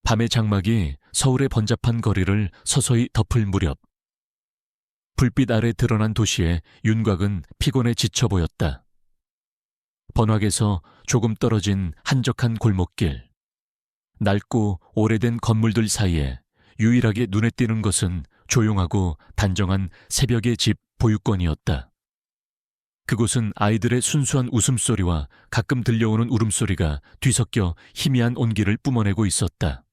밤의 장막이 서울의 번잡한 거리를 서서히 덮을 무렵 불빛 아래 드러난 도시의 윤곽은 피곤해 지쳐 보였다. 번화에서 조금 떨어진 한적한 골목길, 낡고 오래된 건물들 사이에 유일하게 눈에 띄는 것은 조용하고 단정한 새벽의 집 보육원이었다. 그곳은 아이들의 순수한 웃음소리와 가끔 들려오는 울음소리가 뒤섞여 희미한 온기를 뿜어내고 있었다.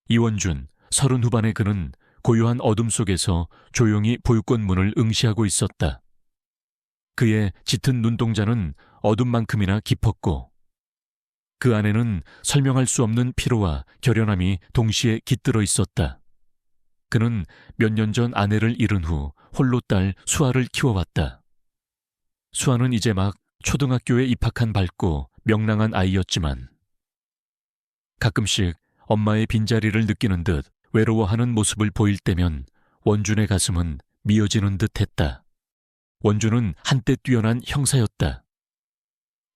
이원준, 30 후반의 그는 고요한 어둠 속에서 조용히 보육원 문을 응시하고 있었다. 그의 짙은 눈동자는 어둠만큼이나 깊었고 그 안에는 설명할 수 없는 피로와 결연함이 동시에 깃들어 있었다. 그는 몇 년 전 아내를 잃은 후 홀로 딸 수아를 키워왔다. 수아는 이제 막 초등학교에 입학한 밝고 명랑한 아이였지만 가끔씩 엄마의 빈자리를 느끼는 듯 외로워하는 모습을 보일 때면 원준의 가슴은 미어지는 듯 했다. 원준은 한때 뛰어난 형사였다.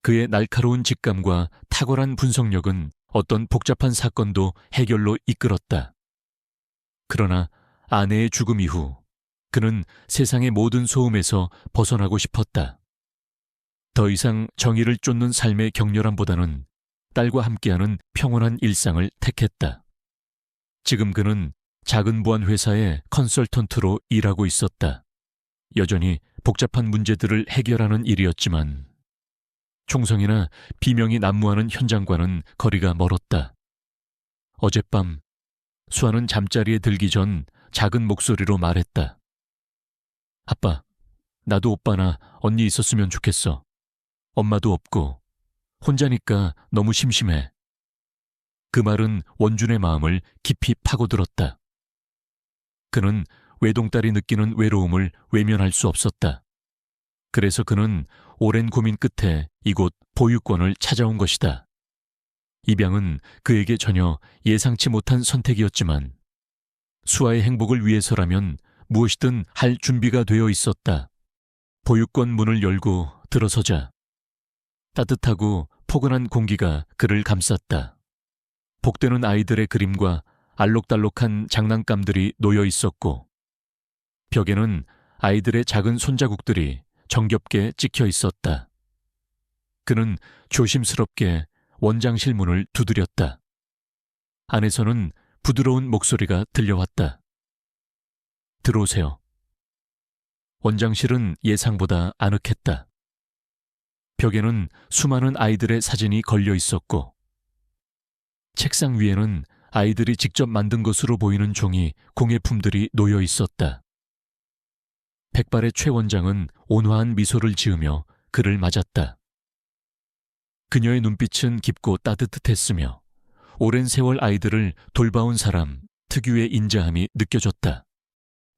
그의 날카로운 직감과 탁월한 분석력은 어떤 복잡한 사건도 해결로 이끌었다. 그러나 아내의 죽음 이후 그는 세상의 모든 소음에서 벗어나고 싶었다. 더 이상 정의를 쫓는 삶의 격렬함보다는 딸과 함께하는 평온한 일상을 택했다. 지금 그는 작은 보안 회사의 컨설턴트로 일하고 있었다. 여전히 복잡한 문제들을 해결하는 일이었지만 총성이나 비명이 난무하는 현장과는 거리가 멀었다. 어젯밤 수아는 잠자리에 들기 전 작은 목소리로 말했다. 아빠, 나도 오빠나 언니 있었으면 좋겠어. 엄마도 없고 혼자니까 너무 심심해. 그 말은 원준의 마음을 깊이 파고들었다. 그는 외동딸이 느끼는 외로움을 외면할 수 없었다. 그래서 그는 오랜 고민 끝에 이곳 보육원을 찾아온 것이다. 입양은 그에게 전혀 예상치 못한 선택이었지만 수아의 행복을 위해서라면 무엇이든 할 준비가 되어 있었다. 보육원 문을 열고 들어서자 따뜻하고 포근한 공기가 그를 감쌌다. 복되는 아이들의 그림과 알록달록한 장난감들이 놓여 있었고 벽에는 아이들의 작은 손자국들이 정겹게 찍혀 있었다. 그는 조심스럽게 원장실 문을 두드렸다. 안에서는 부드러운 목소리가 들려왔다. 들어오세요. 원장실은 예상보다 아늑했다. 벽에는 수많은 아이들의 사진이 걸려 있었고 책상 위에는 아이들이 직접 만든 것으로 보이는 종이 공예품들이 놓여 있었다. 백발의 최 원장은 온화한 미소를 지으며 그를 맞았다. 그녀의 눈빛은 깊고 따뜻했으며 오랜 세월 아이들을 돌봐온 사람 특유의 인자함이 느껴졌다.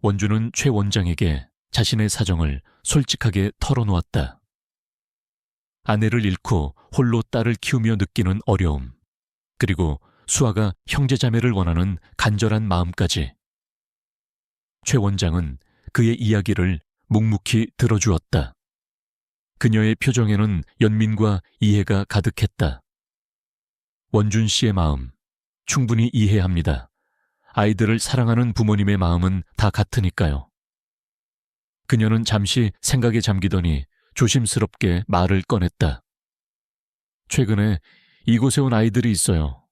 원준은 최 원장에게 자신의 사정을 솔직하게 털어놓았다. 아내를 잃고 홀로 딸을 키우며 느끼는 어려움, 그리고 수아가 형제자매를 원하는 간절한 마음까지. 최 원장은 그의 이야기를 묵묵히 들어주었다. 그녀의 표정에는 연민과 이해가 가득했다. 원준 씨의 마음, 충분히 이해합니다. 아이들을 사랑하는 부모님의 마음은 다 같으니까요. 그녀는 잠시 생각에 잠기더니 조심스럽게 말을 꺼냈다. 최근에 이곳에 온 아이들이 있어요.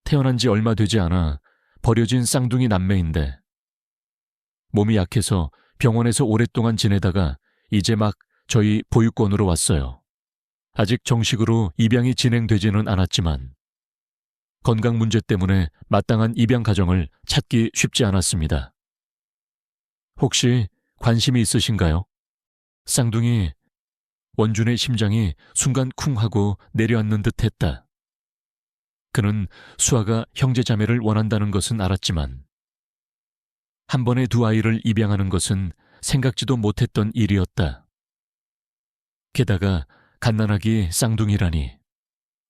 태어난 지 얼마 되지 않아 버려진 쌍둥이 남매인데 몸이 약해서 병원에서 오랫동안 지내다가 이제 막 저희 보육원으로 왔어요. 아직 정식으로 입양이 진행되지는 않았지만 건강 문제 때문에 마땅한 입양 가정을 찾기 쉽지 않았습니다. 혹시 관심이 있으신가요? 쌍둥이. 원준의 심장이 순간 쿵 하고 내려앉는 듯 했다. 그는 수아가 형제자매를 원한다는 것은 알았지만 한 번에 두 아이를 입양하는 것은 생각지도 못했던 일이었다. 게다가 갓난아기 쌍둥이라니.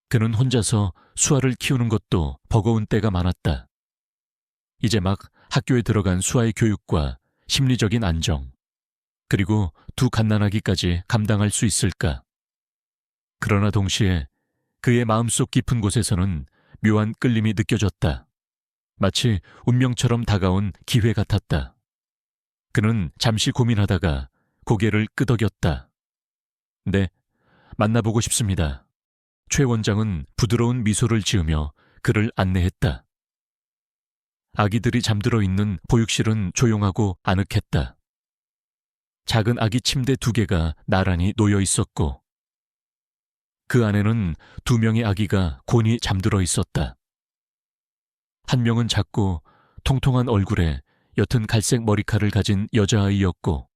그는 혼자서 수아를 키우는 것도 버거운 때가 많았다. 이제 막 학교에 들어간 수아의 교육과 심리적인 안정, 그리고 두 갓난아기까지 감당할 수 있을까? 그러나 동시에 그의 마음속 깊은 곳에서는 묘한 끌림이 느껴졌다. 마치 운명처럼 다가온 기회 같았다. 그는 잠시 고민하다가 고개를 끄덕였다. 네, 만나보고 싶습니다. 최 원장은 부드러운 미소를 지으며 그를 안내했다. 아기들이 잠들어 있는 보육실은 조용하고 아늑했다. 작은 아기 침대 2개가 나란히 놓여 있었고 그 안에는 2명의 아기가 곤히 잠들어 있었다. 한 명은 작고 통통한 얼굴에 옅은 갈색 머리카락을 가진 여자아이였고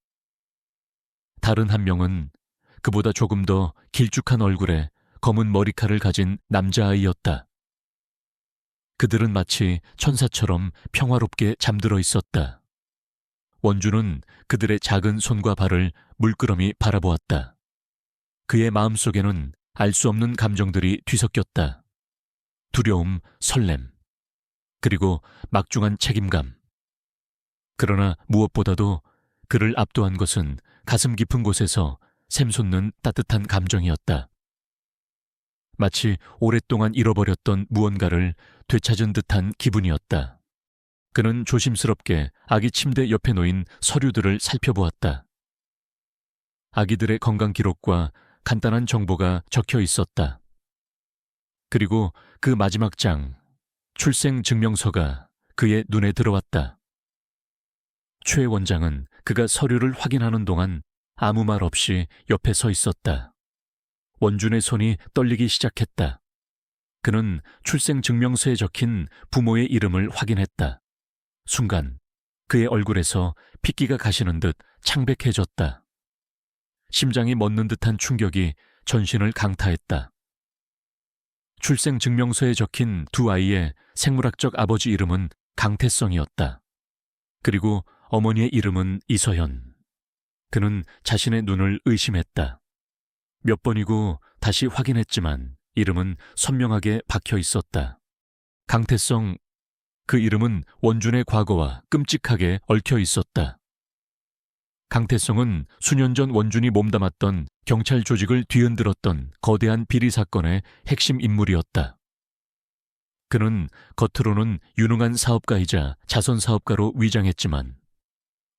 다른 한 명은 그보다 조금 더 길쭉한 얼굴에 검은 머리카락을 가진 남자아이였다. 그들은 마치 천사처럼 평화롭게 잠들어 있었다. 원주는 그들의 작은 손과 발을 물끄러미 바라보았다. 그의 마음속에는 알 수 없는 감정들이 뒤섞였다. 두려움, 설렘, 그리고 막중한 책임감. 그러나 무엇보다도 그를 압도한 것은 가슴 깊은 곳에서 샘솟는 따뜻한 감정이었다. 마치 오랫동안 잃어버렸던 무언가를 되찾은 듯한 기분이었다. 그는 조심스럽게 아기 침대 옆에 놓인 서류들을 살펴보았다. 아기들의 건강 기록과 간단한 정보가 적혀 있었다. 그리고 그 마지막 장, 출생 증명서가 그의 눈에 들어왔다. 최 원장은 그가 서류를 확인하는 동안 아무 말 없이 옆에 서 있었다. 원준의 손이 떨리기 시작했다. 그는 출생 증명서에 적힌 부모의 이름을 확인했다. 순간 그의 얼굴에서 핏기가 가시는 듯 창백해졌다. 심장이 멎는 듯한 충격이 전신을 강타했다. 출생 증명서에 적힌 2 아이의 생물학적 아버지 이름은 강태성이었다. 그리고 어머니의 이름은 이서현. 그는 자신의 눈을 의심했다. 몇 번이고 다시 확인했지만 이름은 선명하게 박혀 있었다. 강태성, 그 이름은 원준의 과거와 끔찍하게 얽혀 있었다. 강태성은 수년 전 원준이 몸담았던 경찰 조직을 뒤흔들었던 거대한 비리 사건의 핵심 인물이었다. 그는 겉으로는 유능한 사업가이자 자선 사업가로 위장했지만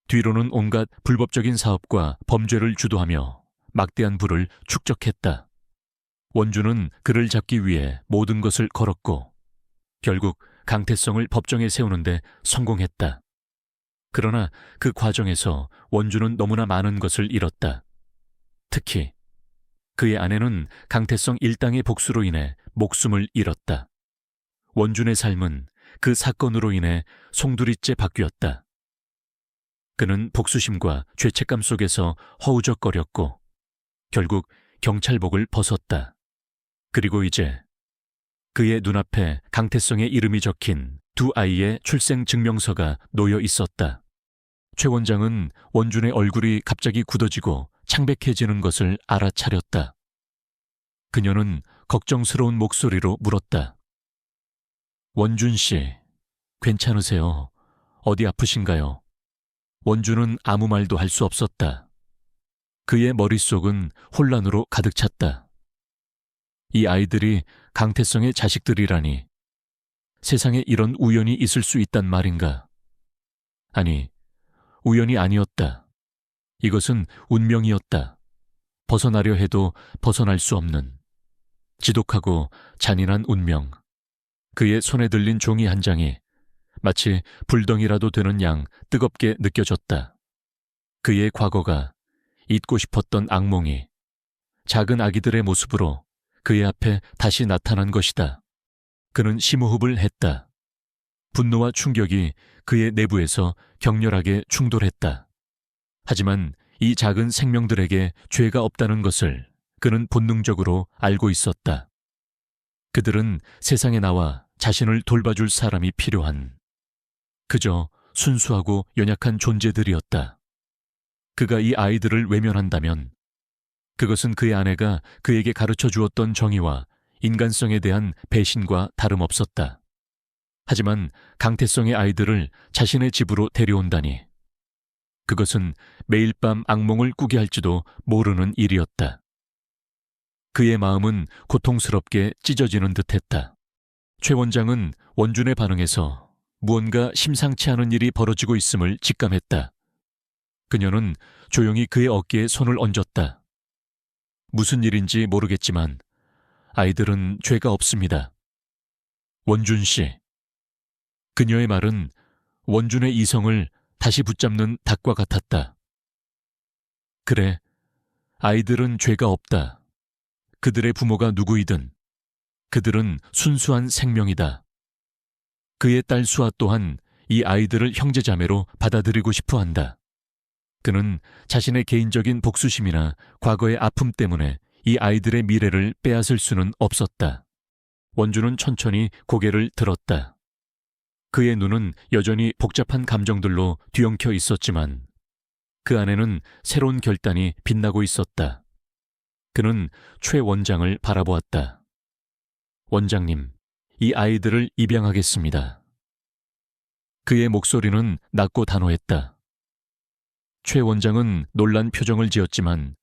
뒤로는 온갖 불법적인 사업과 범죄를 주도하며 막대한 부를 축적했다. 원준은 그를 잡기 위해 모든 것을 걸었고 결국 강태성을 법정에 세우는데 성공했다. 그러나 그 과정에서 원준은 너무나 많은 것을 잃었다. 특히 그의 아내는 강태성 일당의 복수로 인해 목숨을 잃었다. 원준의 삶은 그 사건으로 인해 송두리째 바뀌었다. 그는 복수심과 죄책감 속에서 허우적거렸고 결국 경찰복을 벗었다. 그리고 이제 그의 눈앞에 강태성의 이름이 적힌 2 아이의 출생 증명서가 놓여 있었다. 최 원장은 원준의 얼굴이 갑자기 굳어지고 창백해지는 것을 알아차렸다. 그녀는 걱정스러운 목소리로 물었다. 원준 씨, 괜찮으세요? 어디 아프신가요? 원준은 아무 말도 할 수 없었다. 그의 머릿속은 혼란으로 가득 찼다. 이 아이들이 강태성의 자식들이라니 세상에 이런 우연이 있을 수 있단 말인가? 아니, 우연이 아니었다. 이것은 운명이었다. 벗어나려 해도 벗어날 수 없는 지독하고 잔인한 운명. 그의 손에 들린 종이 한 장이 마치 불덩이라도 되는 양 뜨겁게 느껴졌다. 그의 과거가 잊고 싶었던 악몽이 작은 아기들의 모습으로 그의 앞에 다시 나타난 것이다. 그는 심호흡을 했다. 분노와 충격이 그의 내부에서 격렬하게 충돌했다. 하지만 이 작은 생명들에게 죄가 없다는 것을 그는 본능적으로 알고 있었다. 그들은 세상에 나와 자신을 돌봐줄 사람이 필요한 그저 순수하고 연약한 존재들이었다. 그가 이 아이들을 외면한다면 그것은 그의 아내가 그에게 가르쳐 주었던 정의와 인간성에 대한 배신과 다름없었다. 하지만 강태성의 아이들을 자신의 집으로 데려온다니 그것은 매일 밤 악몽을 꾸게 할지도 모르는 일이었다. 그의 마음은 고통스럽게 찢어지는 듯했다. 최 원장은 원준의 반응에서 무언가 심상치 않은 일이 벌어지고 있음을 직감했다. 그녀는 조용히 그의 어깨에 손을 얹었다. 무슨 일인지 모르겠지만 아이들은 죄가 없습니다. 원준 씨. 그녀의 말은 원준의 이성을 다시 붙잡는 닭과 같았다. 그래, 아이들은 죄가 없다. 그들의 부모가 누구이든 그들은 순수한 생명이다. 그의 딸 수아 또한 이 아이들을 형제자매로 받아들이고 싶어 한다. 그는 자신의 개인적인 복수심이나 과거의 아픔 때문에 이 아이들의 미래를 빼앗을 수는 없었다. 원준은 천천히 고개를 들었다. 그의 눈은 여전히 복잡한 감정들로 뒤엉켜 있었지만 그 안에는 새로운 결단이 빛나고 있었다. 그는 최 원장을 바라보았다. 원장님, 이 아이들을 입양하겠습니다. 그의 목소리는 낮고 단호했다. 최 원장은 놀란 표정을 지었지만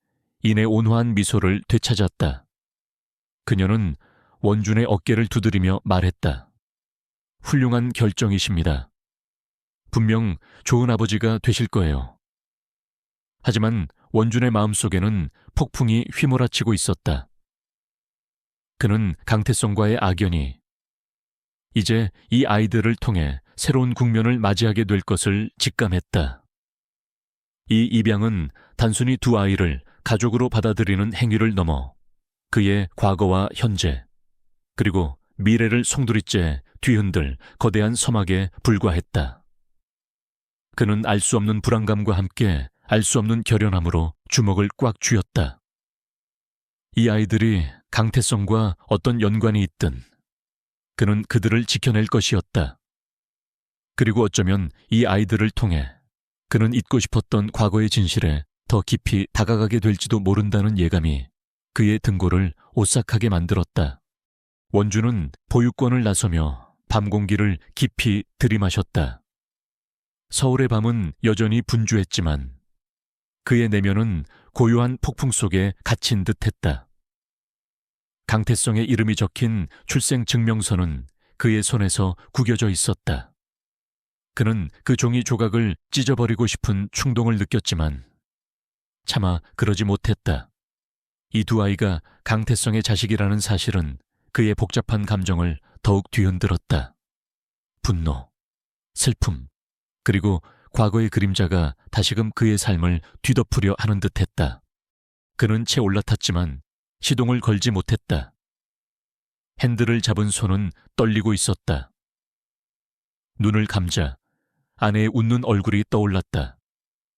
이내 온화한 미소를 되찾았다. 그녀는 원준의 어깨를 두드리며 말했다. 훌륭한 결정이십니다. 분명 좋은 아버지가 되실 거예요. 하지만 원준의 마음속에는 폭풍이 휘몰아치고 있었다. 그는 강태성과의 악연이 이제 이 아이들을 통해 새로운 국면을 맞이하게 될 것을 직감했다. 이 입양은 단순히 두 아이를 가족으로 받아들이는 행위를 넘어 그의 과거와 현재, 그리고 미래를 송두리째 뒤흔들 거대한 서막에 불과했다. 그는 알 수 없는 불안감과 함께 알 수 없는 결연함으로 주먹을 꽉 쥐었다. 이 아이들이 강태성과 어떤 연관이 있든 그는 그들을 지켜낼 것이었다. 그리고 어쩌면 이 아이들을 통해 그는 잊고 싶었던 과거의 진실에 더 깊이 다가가게 될지도 모른다는 예감이 그의 등골을 오싹하게 만들었다. 원준은 보육권을 나서며 밤 공기를 깊이 들이마셨다. 서울의 밤은 여전히 분주했지만 그의 내면은 고요한 폭풍 속에 갇힌 듯했다. 강태성의 이름이 적힌 출생증명서는 그의 손에서 구겨져 있었다. 그는 그 종이 조각을 찢어버리고 싶은 충동을 느꼈지만 차마 그러지 못했다. 이 두 아이가 강태성의 자식이라는 사실은 그의 복잡한 감정을 더욱 뒤흔들었다. 분노, 슬픔, 그리고 과거의 그림자가 다시금 그의 삶을 뒤덮으려 하는 듯했다. 그는 채 올라탔지만 시동을 걸지 못했다. 핸들을 잡은 손은 떨리고 있었다. 눈을 감자 아내의 웃는 얼굴이 떠올랐다.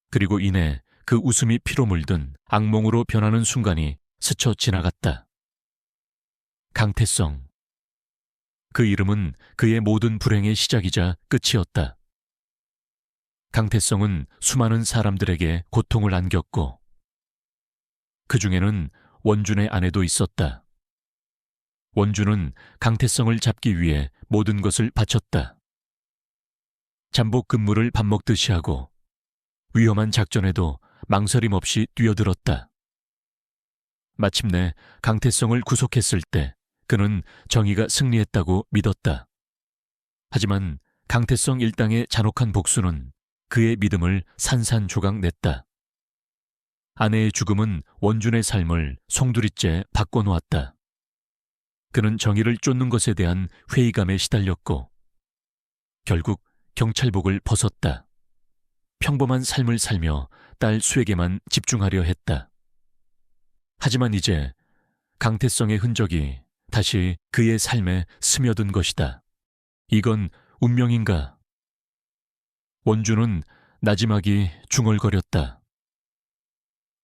그리고 이내 그 웃음이 피로 물든 악몽으로 변하는 순간이 스쳐 지나갔다. 강태성. 그 이름은 그의 모든 불행의 시작이자 끝이었다. 강태성은 수많은 사람들에게 고통을 안겼고 그 중에는 원준의 아내도 있었다. 원준은 강태성을 잡기 위해 모든 것을 바쳤다. 잠복 근무를 밥 먹듯이 하고 위험한 작전에도 망설임 없이 뛰어들었다. 마침내 강태성을 구속했을 때 그는 정의가 승리했다고 믿었다. 하지만 강태성 일당의 잔혹한 복수는 그의 믿음을 산산조각 냈다. 아내의 죽음은 원준의 삶을 송두리째 바꿔놓았다. 그는 정의를 쫓는 것에 대한 회의감에 시달렸고 결국 경찰복을 벗었다. 평범한 삶을 살며 딸 수에게만 집중하려 했다. 하지만 이제 강태성의 흔적이 다시 그의 삶에 스며든 것이다. 이건 운명인가? 원준은 나지막이 중얼거렸다.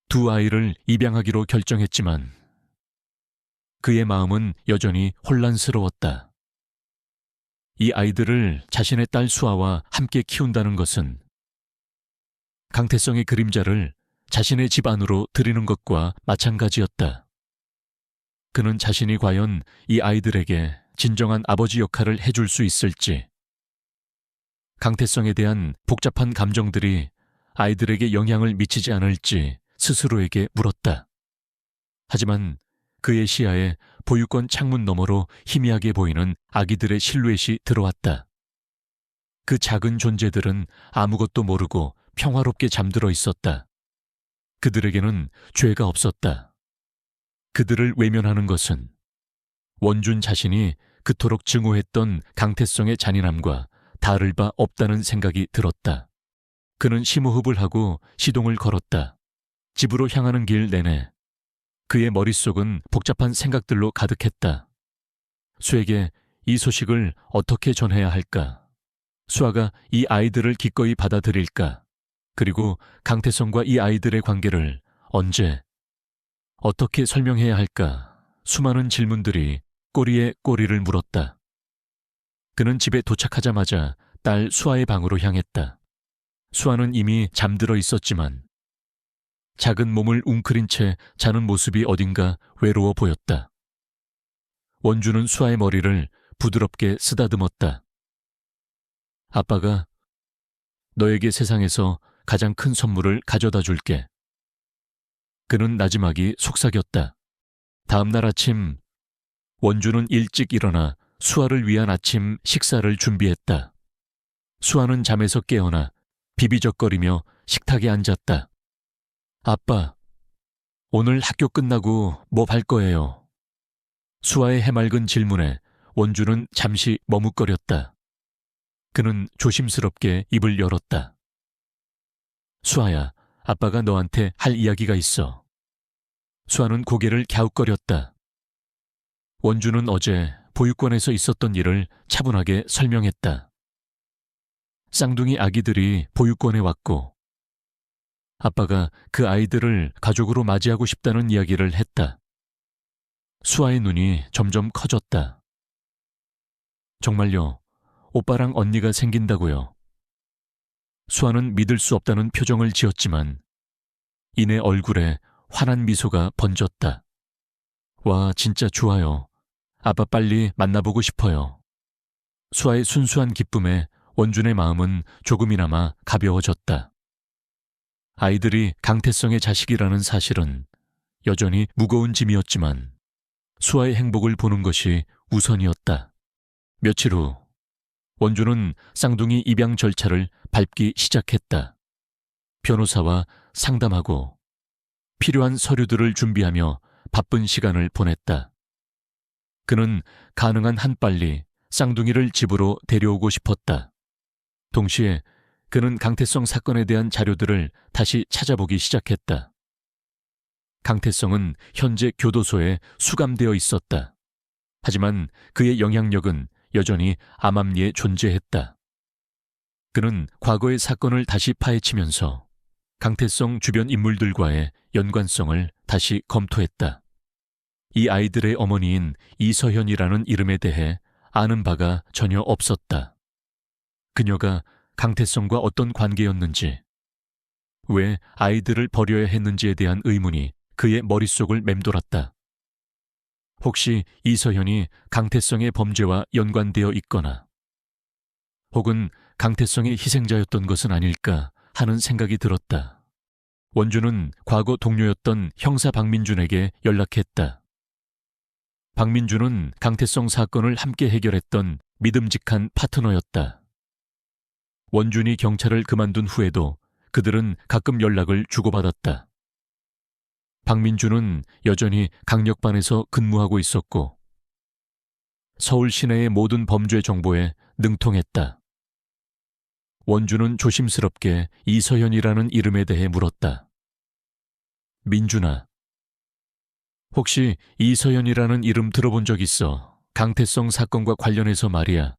두 아이를 입양하기로 결정했지만 그의 마음은 여전히 혼란스러웠다. 이 아이들을 자신의 딸 수아와 함께 키운다는 것은 강태성의 그림자를 자신의 집 안으로 들이는 것과 마찬가지였다. 그는 자신이 과연 이 아이들에게 진정한 아버지 역할을 해줄 수 있을지, 강태성에 대한 복잡한 감정들이 아이들에게 영향을 미치지 않을지 스스로에게 물었다. 하지만 그의 시야에 보육원 창문 너머로 희미하게 보이는 아기들의 실루엣이 들어왔다. 그 작은 존재들은 아무것도 모르고 평화롭게 잠들어 있었다. 그들에게는 죄가 없었다. 그들을 외면하는 것은 원준 자신이 그토록 증오했던 강태성의 잔인함과 다를 바 없다는 생각이 들었다. 그는 심호흡을 하고 시동을 걸었다. 집으로 향하는 길 내내 그의 머릿속은 복잡한 생각들로 가득했다. 수에게 이 소식을 어떻게 전해야 할까? 수아가 이 아이들을 기꺼이 받아들일까? 그리고 강태성과 이 아이들의 관계를 언제, 어떻게 설명해야 할까? 수많은 질문들이 꼬리에 꼬리를 물었다. 그는 집에 도착하자마자 딸 수아의 방으로 향했다. 수아는 이미 잠들어 있었지만 작은 몸을 웅크린 채 자는 모습이 어딘가 외로워 보였다. 원주는 수아의 머리를 부드럽게 쓰다듬었다. 아빠가 너에게 세상에서 가장 큰 선물을 가져다 줄게. 그는 나지막이 속삭였다. 다음 날 아침 원주는 일찍 일어나 수아를 위한 아침 식사를 준비했다. 수아는 잠에서 깨어나 비비적거리며 식탁에 앉았다. 아빠, 오늘 학교 끝나고 뭐 할 거예요? 수아의 해맑은 질문에 원주는 잠시 머뭇거렸다. 그는 조심스럽게 입을 열었다. 수아야, 아빠가 너한테 할 이야기가 있어. 수아는 고개를 갸웃거렸다. 원주는 어제 보육원에서 있었던 일을 차분하게 설명했다. 쌍둥이 아기들이 보육원에 왔고 아빠가 그 아이들을 가족으로 맞이하고 싶다는 이야기를 했다. 수아의 눈이 점점 커졌다. 정말요? 오빠랑 언니가 생긴다고요? 수아는 믿을 수 없다는 표정을 지었지만 이내 얼굴에 환한 미소가 번졌다. 와, 진짜 좋아요. 아빠 빨리 만나보고 싶어요. 수아의 순수한 기쁨에 원준의 마음은 조금이나마 가벼워졌다. 아이들이 강태성의 자식이라는 사실은 여전히 무거운 짐이었지만 수아의 행복을 보는 것이 우선이었다. 며칠 후 원준은 쌍둥이 입양 절차를 밟기 시작했다. 변호사와 상담하고 필요한 서류들을 준비하며 바쁜 시간을 보냈다. 그는 가능한 한 빨리 쌍둥이를 집으로 데려오고 싶었다. 동시에 그는 강태성 사건에 대한 자료들을 다시 찾아보기 시작했다. 강태성은 현재 교도소에 수감되어 있었다. 하지만 그의 영향력은 여전히 암암리에 존재했다. 그는 과거의 사건을 다시 파헤치면서 강태성 주변 인물들과의 연관성을 다시 검토했다. 이 아이들의 어머니인 이서현이라는 이름에 대해 아는 바가 전혀 없었다. 그녀가 강태성과 어떤 관계였는지, 왜 아이들을 버려야 했는지에 대한 의문이 그의 머릿속을 맴돌았다. 혹시 이서현이 강태성의 범죄와 연관되어 있거나 혹은 강태성의 희생자였던 것은 아닐까 하는 생각이 들었다. 원주는 과거 동료였던 형사 박민준에게 연락했다. 박민준은 강태성 사건을 함께 해결했던 믿음직한 파트너였다. 원준이 경찰을 그만둔 후에도 그들은 가끔 연락을 주고받았다. 박민준은 여전히 강력반에서 근무하고 있었고 서울 시내의 모든 범죄 정보에 능통했다. 원준은 조심스럽게 이서현이라는 이름에 대해 물었다. 민준아, 혹시 이서현이라는 이름 들어본 적 있어? 강태성 사건과 관련해서 말이야.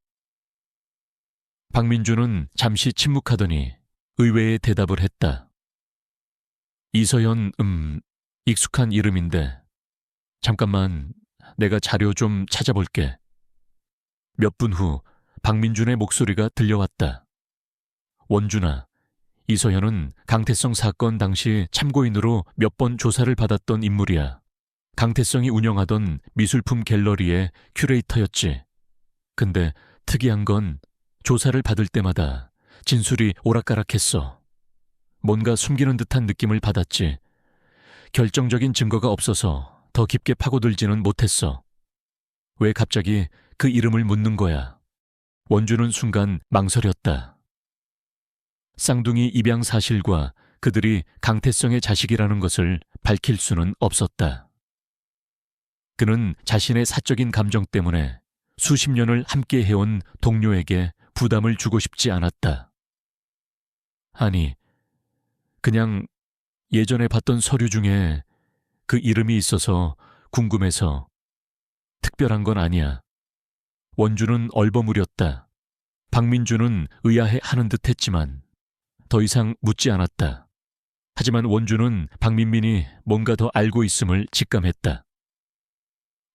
박민준은 잠시 침묵하더니 의외의 대답을 했다. 이서현, 익숙한 이름인데 잠깐만 내가 자료 좀 찾아볼게. 몇 분 후 박민준의 목소리가 들려왔다. 원준아, 이서현은 강태성 사건 당시 참고인으로 몇 번 조사를 받았던 인물이야. 강태성이 운영하던 미술품 갤러리의 큐레이터였지. 근데 특이한 건 조사를 받을 때마다 진술이 오락가락했어. 뭔가 숨기는 듯한 느낌을 받았지. 결정적인 증거가 없어서 더 깊게 파고들지는 못했어. 왜 갑자기 그 이름을 묻는 거야? 원주는 순간 망설였다. 쌍둥이 입양 사실과 그들이 강태성의 자식이라는 것을 밝힐 수는 없었다. 그는 자신의 사적인 감정 때문에 수십 년을 함께 해온 동료에게 부담을 주고 싶지 않았다. 아니, 그냥 예전에 봤던 서류 중에 그 이름이 있어서 궁금해서. 특별한 건 아니야. 원주는 얼버무렸다. 박민주는 의아해 하는 듯 했지만 더 이상 묻지 않았다. 하지만 원주는 박민민이 뭔가 더 알고 있음을 직감했다.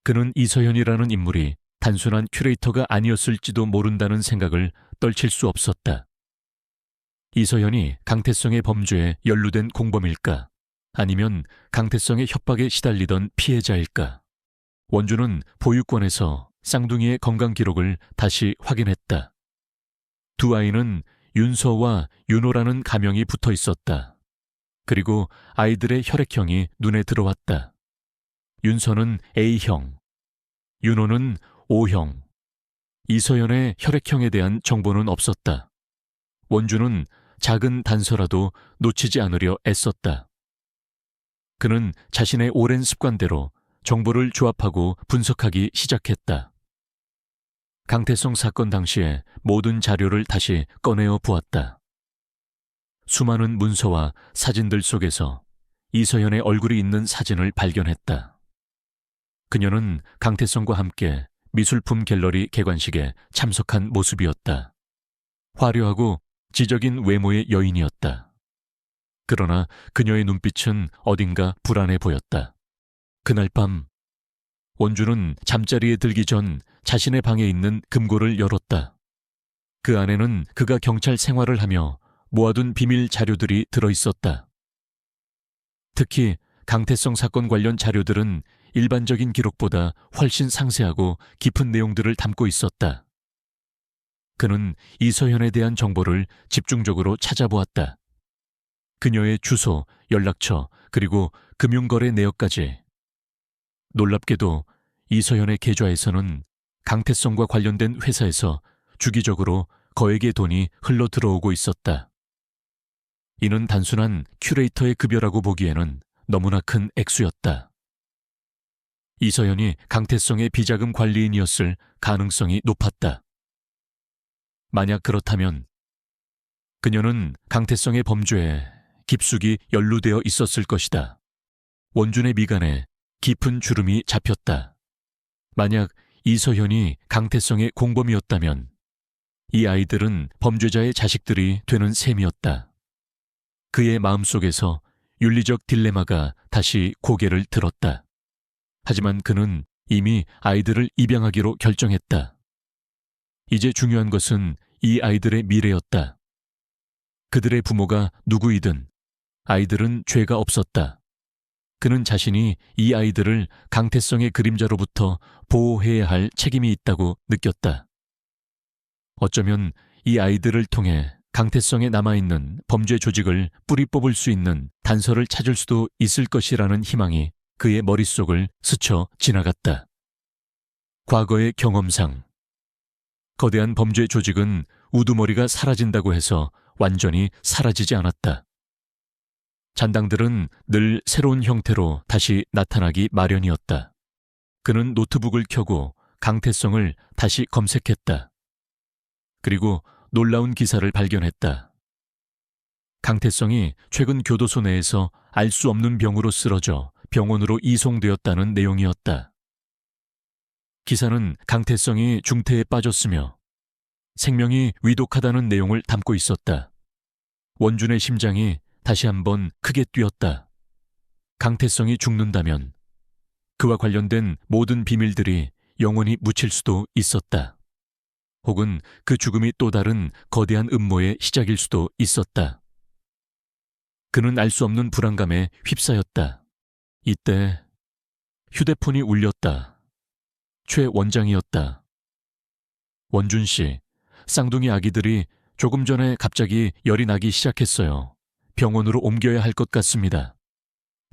그는 이서현이라는 인물이 단순한 큐레이터가 아니었을지도 모른다는 생각을 떨칠 수 없었다. 이서현이 강태성의 범죄에 연루된 공범일까? 아니면 강태성의 협박에 시달리던 피해자일까? 원주는 보육원에서 쌍둥이의 건강 기록을 다시 확인했다. 두 아이는 윤서와 윤호라는 가명이 붙어 있었다. 그리고 아이들의 혈액형이 눈에 들어왔다. 윤서는 A형, 윤호는 O형. 이서연의 혈액형에 대한 정보는 없었다. 원주는 작은 단서라도 놓치지 않으려 애썼다. 그는 자신의 오랜 습관대로 정보를 조합하고 분석하기 시작했다. 강태성 사건 당시에 모든 자료를 다시 꺼내어 보았다. 수많은 문서와 사진들 속에서 이서연의 얼굴이 있는 사진을 발견했다. 그녀는 강태성과 함께 미술품 갤러리 개관식에 참석한 모습이었다. 화려하고 지적인 외모의 여인이었다. 그러나 그녀의 눈빛은 어딘가 불안해 보였다. 그날 밤 원주는 잠자리에 들기 전 자신의 방에 있는 금고를 열었다. 그 안에는 그가 경찰 생활을 하며 모아둔 비밀 자료들이 들어있었다. 특히 강태성 사건 관련 자료들은 일반적인 기록보다 훨씬 상세하고 깊은 내용들을 담고 있었다. 그는 이서현에 대한 정보를 집중적으로 찾아보았다. 그녀의 주소, 연락처, 그리고 금융거래 내역까지. 놀랍게도 이서현의 계좌에서는 강태성과 관련된 회사에서 주기적으로 거액의 돈이 흘러 들어오고 있었다. 이는 단순한 큐레이터의 급여라고 보기에는 너무나 큰 액수였다. 이서현이 강태성의 비자금 관리인이었을 가능성이 높았다. 만약 그렇다면 그녀는 강태성의 범죄에 깊숙이 연루되어 있었을 것이다. 원준의 미간에 깊은 주름이 잡혔다. 만약 이서현이 강태성의 공범이었다면 이 아이들은 범죄자의 자식들이 되는 셈이었다. 그의 마음속에서 윤리적 딜레마가 다시 고개를 들었다. 하지만 그는 이미 아이들을 입양하기로 결정했다. 이제 중요한 것은 이 아이들의 미래였다. 그들의 부모가 누구이든 아이들은 죄가 없었다. 그는 자신이 이 아이들을 강태성의 그림자로부터 보호해야 할 책임이 있다고 느꼈다. 어쩌면 이 아이들을 통해 강태성에 남아있는 범죄 조직을 뿌리 뽑을 수 있는 단서를 찾을 수도 있을 것이라는 희망이 그의 머릿속을 스쳐 지나갔다. 과거의 경험상 거대한 범죄 조직은 우두머리가 사라진다고 해서 완전히 사라지지 않았다. 잔당들은 늘 새로운 형태로 다시 나타나기 마련이었다. 그는 노트북을 켜고 강태성을 다시 검색했다. 그리고 놀라운 기사를 발견했다. 강태성이 최근 교도소 내에서 알 수 없는 병으로 쓰러져 병원으로 이송되었다는 내용이었다. 기사는 강태성이 중태에 빠졌으며 생명이 위독하다는 내용을 담고 있었다. 원준의 심장이 다시 한번 크게 뛰었다. 강태성이 죽는다면 그와 관련된 모든 비밀들이 영원히 묻힐 수도 있었다. 혹은 그 죽음이 또 다른 거대한 음모의 시작일 수도 있었다. 그는 알 수 없는 불안감에 휩싸였다. 이때 휴대폰이 울렸다. 최 원장이었다. 원준 씨, 쌍둥이 아기들이 조금 전에 갑자기 열이 나기 시작했어요. 병원으로 옮겨야 할 것 같습니다.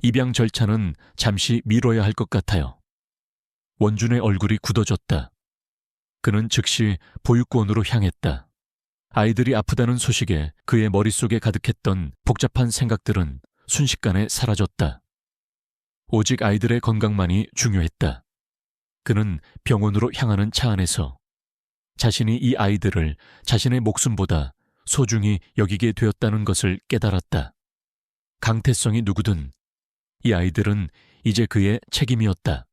입양 절차는 잠시 미뤄야 할 것 같아요. 원준의 얼굴이 굳어졌다. 그는 즉시 보육원으로 향했다. 아이들이 아프다는 소식에 그의 머릿속에 가득했던 복잡한 생각들은 순식간에 사라졌다. 오직 아이들의 건강만이 중요했다. 그는 병원으로 향하는 차 안에서 자신이 이 아이들을 자신의 목숨보다 소중히 여기게 되었다는 것을 깨달았다. 강태성이 누구든 이 아이들은 이제 그의 책임이었다.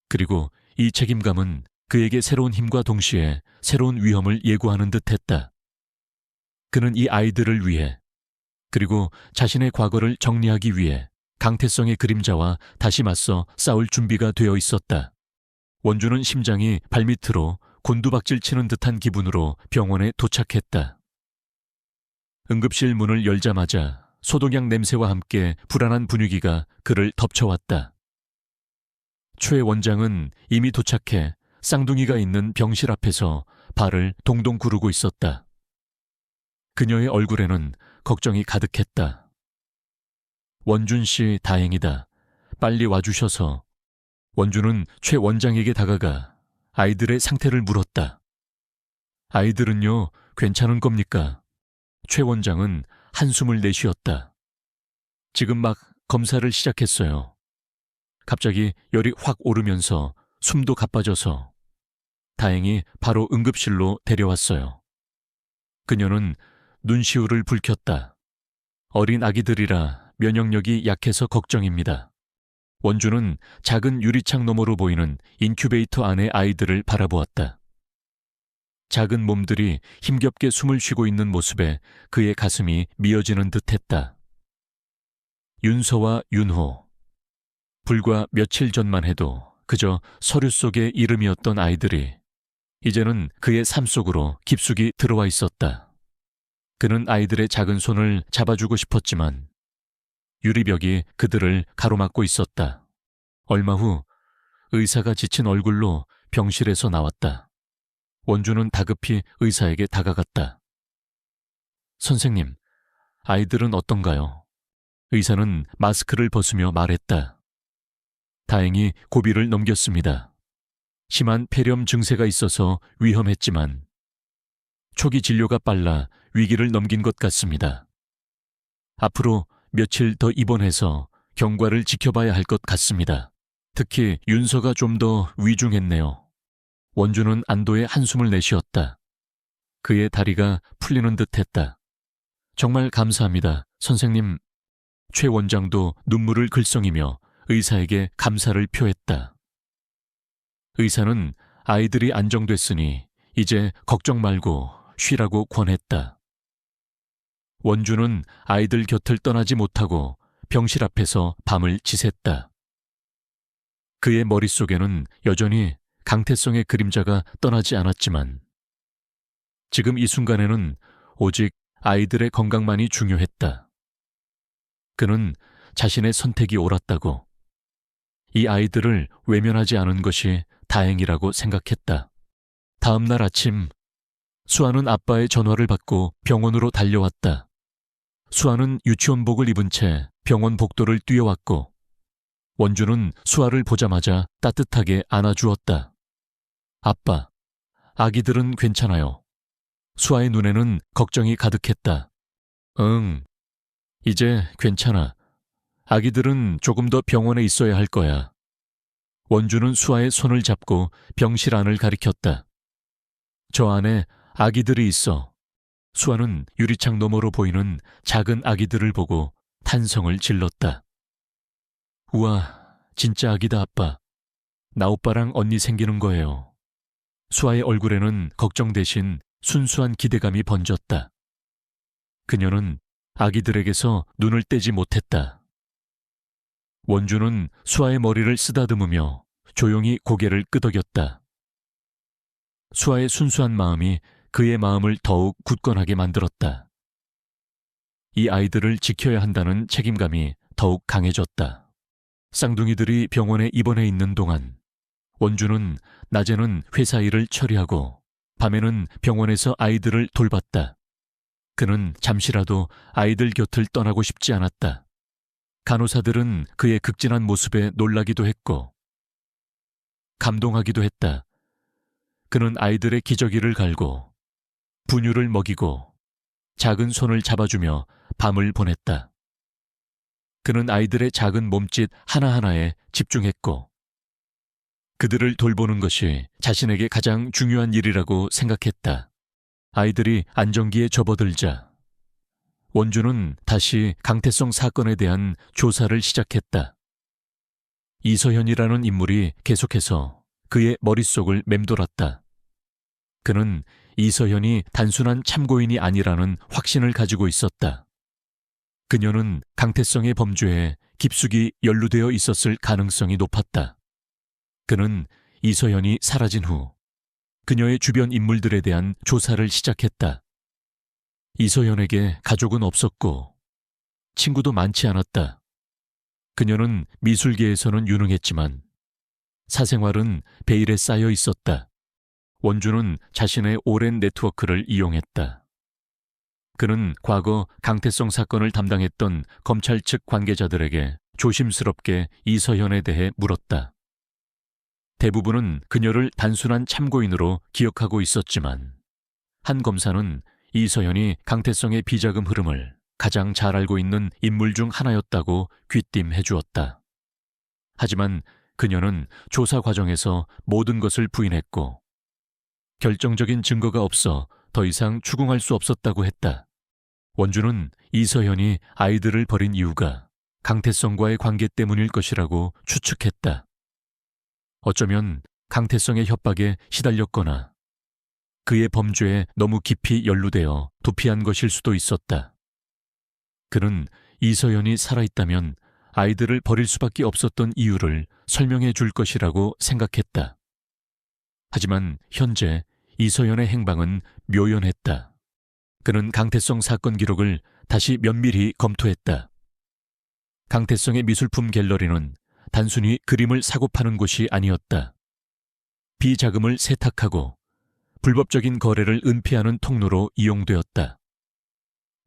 그리고 이 책임감은 그에게 새로운 힘과 동시에 새로운 위험을 예고하는 듯했다. 그는 이 아이들을 위해 그리고 자신의 과거를 정리하기 위해 강태성의 그림자와 다시 맞서 싸울 준비가 되어 있었다. 원주는 심장이 발밑으로 곤두박질 치는 듯한 기분으로 병원에 도착했다. 응급실 문을 열자마자 소독약 냄새와 함께 불안한 분위기가 그를 덮쳐왔다. 최 원장은 이미 도착해 쌍둥이가 있는 병실 앞에서 발을 동동 구르고 있었다. 그녀의 얼굴에는 걱정이 가득했다. 원준 씨 다행이다. 빨리 와주셔서. 원준은 최 원장에게 다가가 아이들의 상태를 물었다. 아이들은요, 괜찮은 겁니까? 최 원장은 한숨을 내쉬었다. 지금 막 검사를 시작했어요. 갑자기 열이 확 오르면서 숨도 가빠져서 다행히 바로 응급실로 데려왔어요. 그녀는 눈시울을 붉혔다. 어린 아기들이라 면역력이 약해서 걱정입니다. 원주는 작은 유리창 너머로 보이는 인큐베이터 안의 아이들을 바라보았다. 작은 몸들이 힘겹게 숨을 쉬고 있는 모습에 그의 가슴이 미어지는 듯했다. 윤서와 윤호. 불과 며칠 전만 해도 그저 서류 속의 이름이었던 아이들이 이제는 그의 삶 속으로 깊숙이 들어와 있었다. 그는 아이들의 작은 손을 잡아주고 싶었지만 유리벽이 그들을 가로막고 있었다. 얼마 후 의사가 지친 얼굴로 병실에서 나왔다. 원주는 다급히 의사에게 다가갔다. 선생님, 아이들은 어떤가요? 의사는 마스크를 벗으며 말했다. 다행히 고비를 넘겼습니다. 심한 폐렴 증세가 있어서 위험했지만 초기 진료가 빨라 위기를 넘긴 것 같습니다. 앞으로 며칠 더 입원해서 경과를 지켜봐야 할 것 같습니다. 특히 윤서가 좀 더 위중했네요. 원주는 안도의 한숨을 내쉬었다. 그의 다리가 풀리는 듯했다. 정말 감사합니다, 선생님. 최 원장도 눈물을 글썽이며 의사에게 감사를 표했다. 의사는 아이들이 안정됐으니 이제 걱정 말고 쉬라고 권했다. 원주는 아이들 곁을 떠나지 못하고 병실 앞에서 밤을 지샜다. 그의 머릿속에는 여전히 강태성의 그림자가 떠나지 않았지만 지금 이 순간에는 오직 아이들의 건강만이 중요했다. 그는 자신의 선택이 옳았다고, 이 아이들을 외면하지 않은 것이 다행이라고 생각했다. 다음 날 아침 수아는 아빠의 전화를 받고 병원으로 달려왔다. 수아는 유치원복을 입은 채 병원 복도를 뛰어왔고 원주는 수아를 보자마자 따뜻하게 안아주었다. 아빠, 아기들은 괜찮아요. 수아의 눈에는 걱정이 가득했다. 응, 이제 괜찮아. 아기들은 조금 더 병원에 있어야 할 거야. 원주는 수아의 손을 잡고 병실 안을 가리켰다. 저 안에 아기들이 있어. 수아는 유리창 너머로 보이는 작은 아기들을 보고 탄성을 질렀다. 우와, 진짜 아기다, 아빠. 나 오빠랑 언니 생기는 거예요. 수아의 얼굴에는 걱정 대신 순수한 기대감이 번졌다. 그녀는 아기들에게서 눈을 떼지 못했다. 원주는 수아의 머리를 쓰다듬으며 조용히 고개를 끄덕였다. 수아의 순수한 마음이 그의 마음을 더욱 굳건하게 만들었다. 이 아이들을 지켜야 한다는 책임감이 더욱 강해졌다. 쌍둥이들이 병원에 입원해 있는 동안 원주는 낮에는 회사 일을 처리하고 밤에는 병원에서 아이들을 돌봤다. 그는 잠시라도 아이들 곁을 떠나고 싶지 않았다. 간호사들은 그의 극진한 모습에 놀라기도 했고 감동하기도 했다. 그는 아이들의 기저귀를 갈고 분유를 먹이고 작은 손을 잡아주며 밤을 보냈다. 그는 아이들의 작은 몸짓 하나하나에 집중했고 그들을 돌보는 것이 자신에게 가장 중요한 일이라고 생각했다. 아이들이 안정기에 접어들자 원주는 다시 강태성 사건에 대한 조사를 시작했다. 이서현이라는 인물이 계속해서 그의 머릿속을 맴돌았다. 그는 이서현이 단순한 참고인이 아니라는 확신을 가지고 있었다. 그녀는 강태성의 범죄에 깊숙이 연루되어 있었을 가능성이 높았다. 그는 이서현이 사라진 후 그녀의 주변 인물들에 대한 조사를 시작했다. 이서현에게 가족은 없었고 친구도 많지 않았다. 그녀는 미술계에서는 유능했지만 사생활은 베일에 쌓여 있었다. 원주는 자신의 오랜 네트워크를 이용했다. 그는 과거 강태성 사건을 담당했던 검찰 측 관계자들에게 조심스럽게 이서현에 대해 물었다. 대부분은 그녀를 단순한 참고인으로 기억하고 있었지만 한 검사는 이서현이 강태성의 비자금 흐름을 가장 잘 알고 있는 인물 중 하나였다고 귀띔해 주었다. 하지만 그녀는 조사 과정에서 모든 것을 부인했고 결정적인 증거가 없어 더 이상 추궁할 수 없었다고 했다. 원주는 이서현이 아이들을 버린 이유가 강태성과의 관계 때문일 것이라고 추측했다. 어쩌면 강태성의 협박에 시달렸거나 그의 범죄에 너무 깊이 연루되어 도피한 것일 수도 있었다. 그는 이서현이 살아있다면 아이들을 버릴 수밖에 없었던 이유를 설명해 줄 것이라고 생각했다. 하지만 현재 이서현의 행방은 묘연했다. 그는 강태성 사건 기록을 다시 면밀히 검토했다. 강태성의 미술품 갤러리는 단순히 그림을 사고 파는 곳이 아니었다. 비자금을 세탁하고 불법적인 거래를 은폐하는 통로로 이용되었다.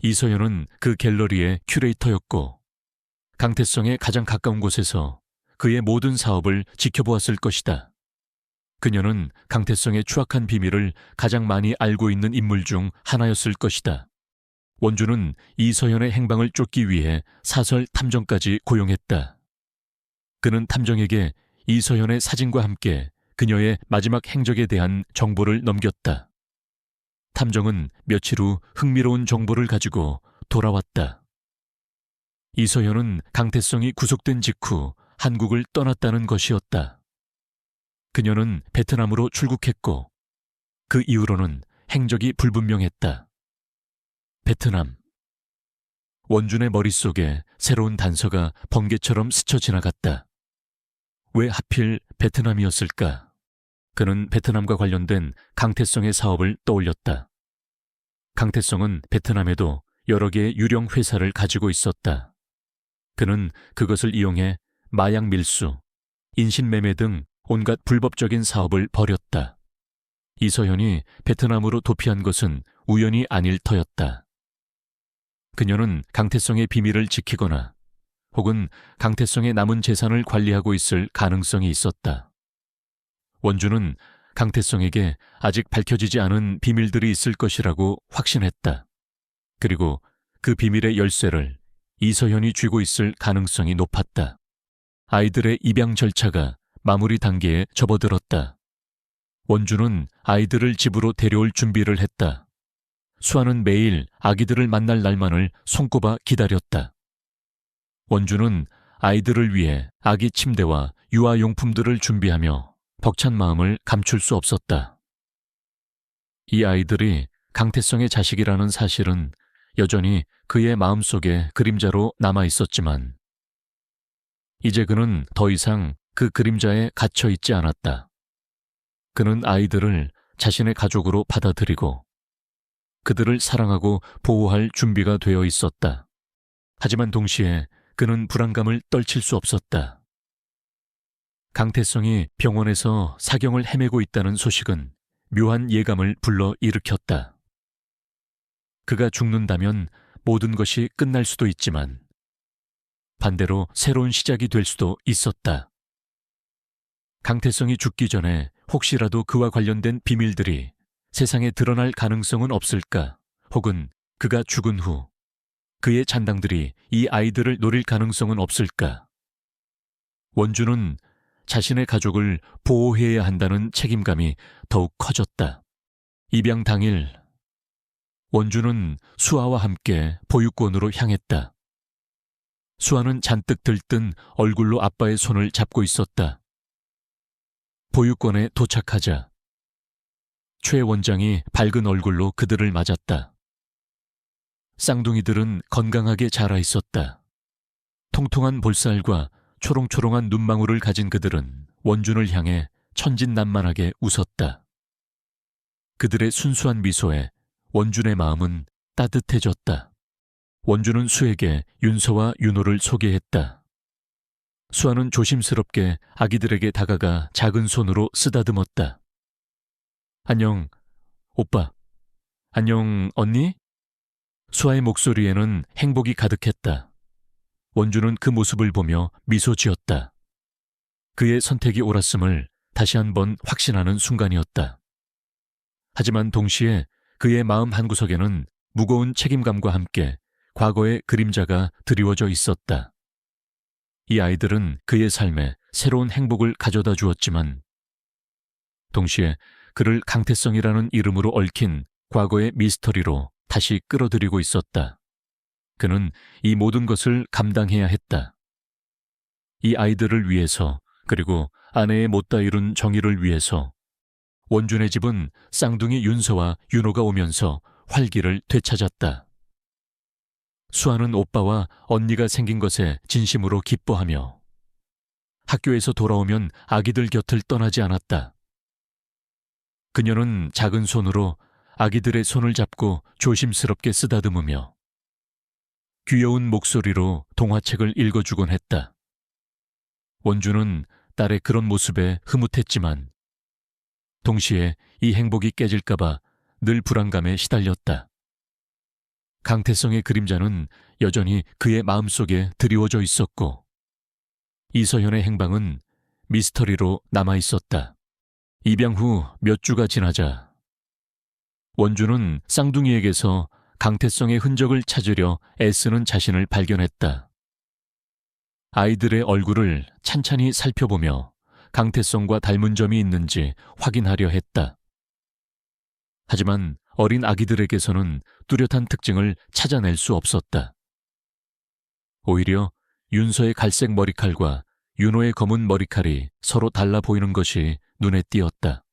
이서현은 그 갤러리의 큐레이터였고 강태성에 가장 가까운 곳에서 그의 모든 사업을 지켜보았을 것이다. 그녀는 강태성의 추악한 비밀을 가장 많이 알고 있는 인물 중 하나였을 것이다. 원주는 이서현의 행방을 쫓기 위해 사설 탐정까지 고용했다. 그는 탐정에게 이서현의 사진과 함께 그녀의 마지막 행적에 대한 정보를 넘겼다. 탐정은 며칠 후 흥미로운 정보를 가지고 돌아왔다. 이서현은 강태성이 구속된 직후 한국을 떠났다는 것이었다. 그녀는 베트남으로 출국했고 그 이후로는 행적이 불분명했다. 베트남. 원준의 머릿속에 새로운 단서가 번개처럼 스쳐 지나갔다. 왜 하필 베트남이었을까? 그는 베트남과 관련된 강태성의 사업을 떠올렸다. 강태성은 베트남에도 여러 개의 유령 회사를 가지고 있었다. 그는 그것을 이용해 마약 밀수, 인신매매 등 온갖 불법적인 사업을 벌였다. 이서현이 베트남으로 도피한 것은 우연이 아닐 터였다. 그녀는 강태성의 비밀을 지키거나 혹은 강태성의 남은 재산을 관리하고 있을 가능성이 있었다. 원주는 강태성에게 아직 밝혀지지 않은 비밀들이 있을 것이라고 확신했다. 그리고 그 비밀의 열쇠를 이서현이 쥐고 있을 가능성이 높았다. 아이들의 입양 절차가 마무리 단계에 접어들었다. 원주는 아이들을 집으로 데려올 준비를 했다. 수아는 매일 아기들을 만날 날만을 손꼽아 기다렸다. 원주는 아이들을 위해 아기 침대와 유아용품들을 준비하며 벅찬 마음을 감출 수 없었다. 이 아이들이 강태성의 자식이라는 사실은 여전히 그의 마음속에 그림자로 남아 있었지만 이제 그는 더 이상 그 그림자에 갇혀 있지 않았다. 그는 아이들을 자신의 가족으로 받아들이고 그들을 사랑하고 보호할 준비가 되어 있었다. 하지만 동시에 그는 불안감을 떨칠 수 없었다. 강태성이 병원에서 사경을 헤매고 있다는 소식은 묘한 예감을 불러 일으켰다. 그가 죽는다면 모든 것이 끝날 수도 있지만 반대로 새로운 시작이 될 수도 있었다. 강태성이 죽기 전에 혹시라도 그와 관련된 비밀들이 세상에 드러날 가능성은 없을까? 혹은 그가 죽은 후 그의 잔당들이 이 아이들을 노릴 가능성은 없을까? 원주는 자신의 가족을 보호해야 한다는 책임감이 더욱 커졌다. 입양 당일, 원주는 수아와 함께 보육원으로 향했다. 수아는 잔뜩 들뜬 얼굴로 아빠의 손을 잡고 있었다. 보육원에 도착하자 최 원장이 밝은 얼굴로 그들을 맞았다. 쌍둥이들은 건강하게 자라 있었다. 통통한 볼살과 초롱초롱한 눈망울을 가진 그들은 원준을 향해 천진난만하게 웃었다. 그들의 순수한 미소에 원준의 마음은 따뜻해졌다. 원준은 수에게 윤서와 윤호를 소개했다. 수아는 조심스럽게 아기들에게 다가가 작은 손으로 쓰다듬었다. 안녕, 오빠. 안녕, 언니? 수아의 목소리에는 행복이 가득했다. 원준은 그 모습을 보며 미소 지었다. 그의 선택이 옳았음을 다시 한번 확신하는 순간이었다. 하지만 동시에 그의 마음 한구석에는 무거운 책임감과 함께 과거의 그림자가 드리워져 있었다. 이 아이들은 그의 삶에 새로운 행복을 가져다 주었지만 동시에 그를 강태성이라는 이름으로 얽힌 과거의 미스터리로 다시 끌어들이고 있었다. 그는 이 모든 것을 감당해야 했다. 이 아이들을 위해서, 그리고 아내의 못다 이룬 정의를 위해서 원준의 집은 쌍둥이 윤서와 윤호가 오면서 활기를 되찾았다. 수아는 오빠와 언니가 생긴 것에 진심으로 기뻐하며 학교에서 돌아오면 아기들 곁을 떠나지 않았다. 그녀는 작은 손으로 아기들의 손을 잡고 조심스럽게 쓰다듬으며 귀여운 목소리로 동화책을 읽어주곤 했다. 원주는 딸의 그런 모습에 흐뭇했지만 동시에 이 행복이 깨질까봐 늘 불안감에 시달렸다. 강태성의 그림자는 여전히 그의 마음속에 드리워져 있었고 이서현의 행방은 미스터리로 남아있었다. 입양 후 몇 주가 지나자 원주는 쌍둥이에게서 강태성의 흔적을 찾으려 애쓰는 자신을 발견했다. 아이들의 얼굴을 찬찬히 살펴보며 강태성과 닮은 점이 있는지 확인하려 했다. 하지만 어린 아기들에게서는 뚜렷한 특징을 찾아낼 수 없었다. 오히려 윤서의 갈색 머리칼과 윤호의 검은 머리칼이 서로 달라 보이는 것이 눈에 띄었다.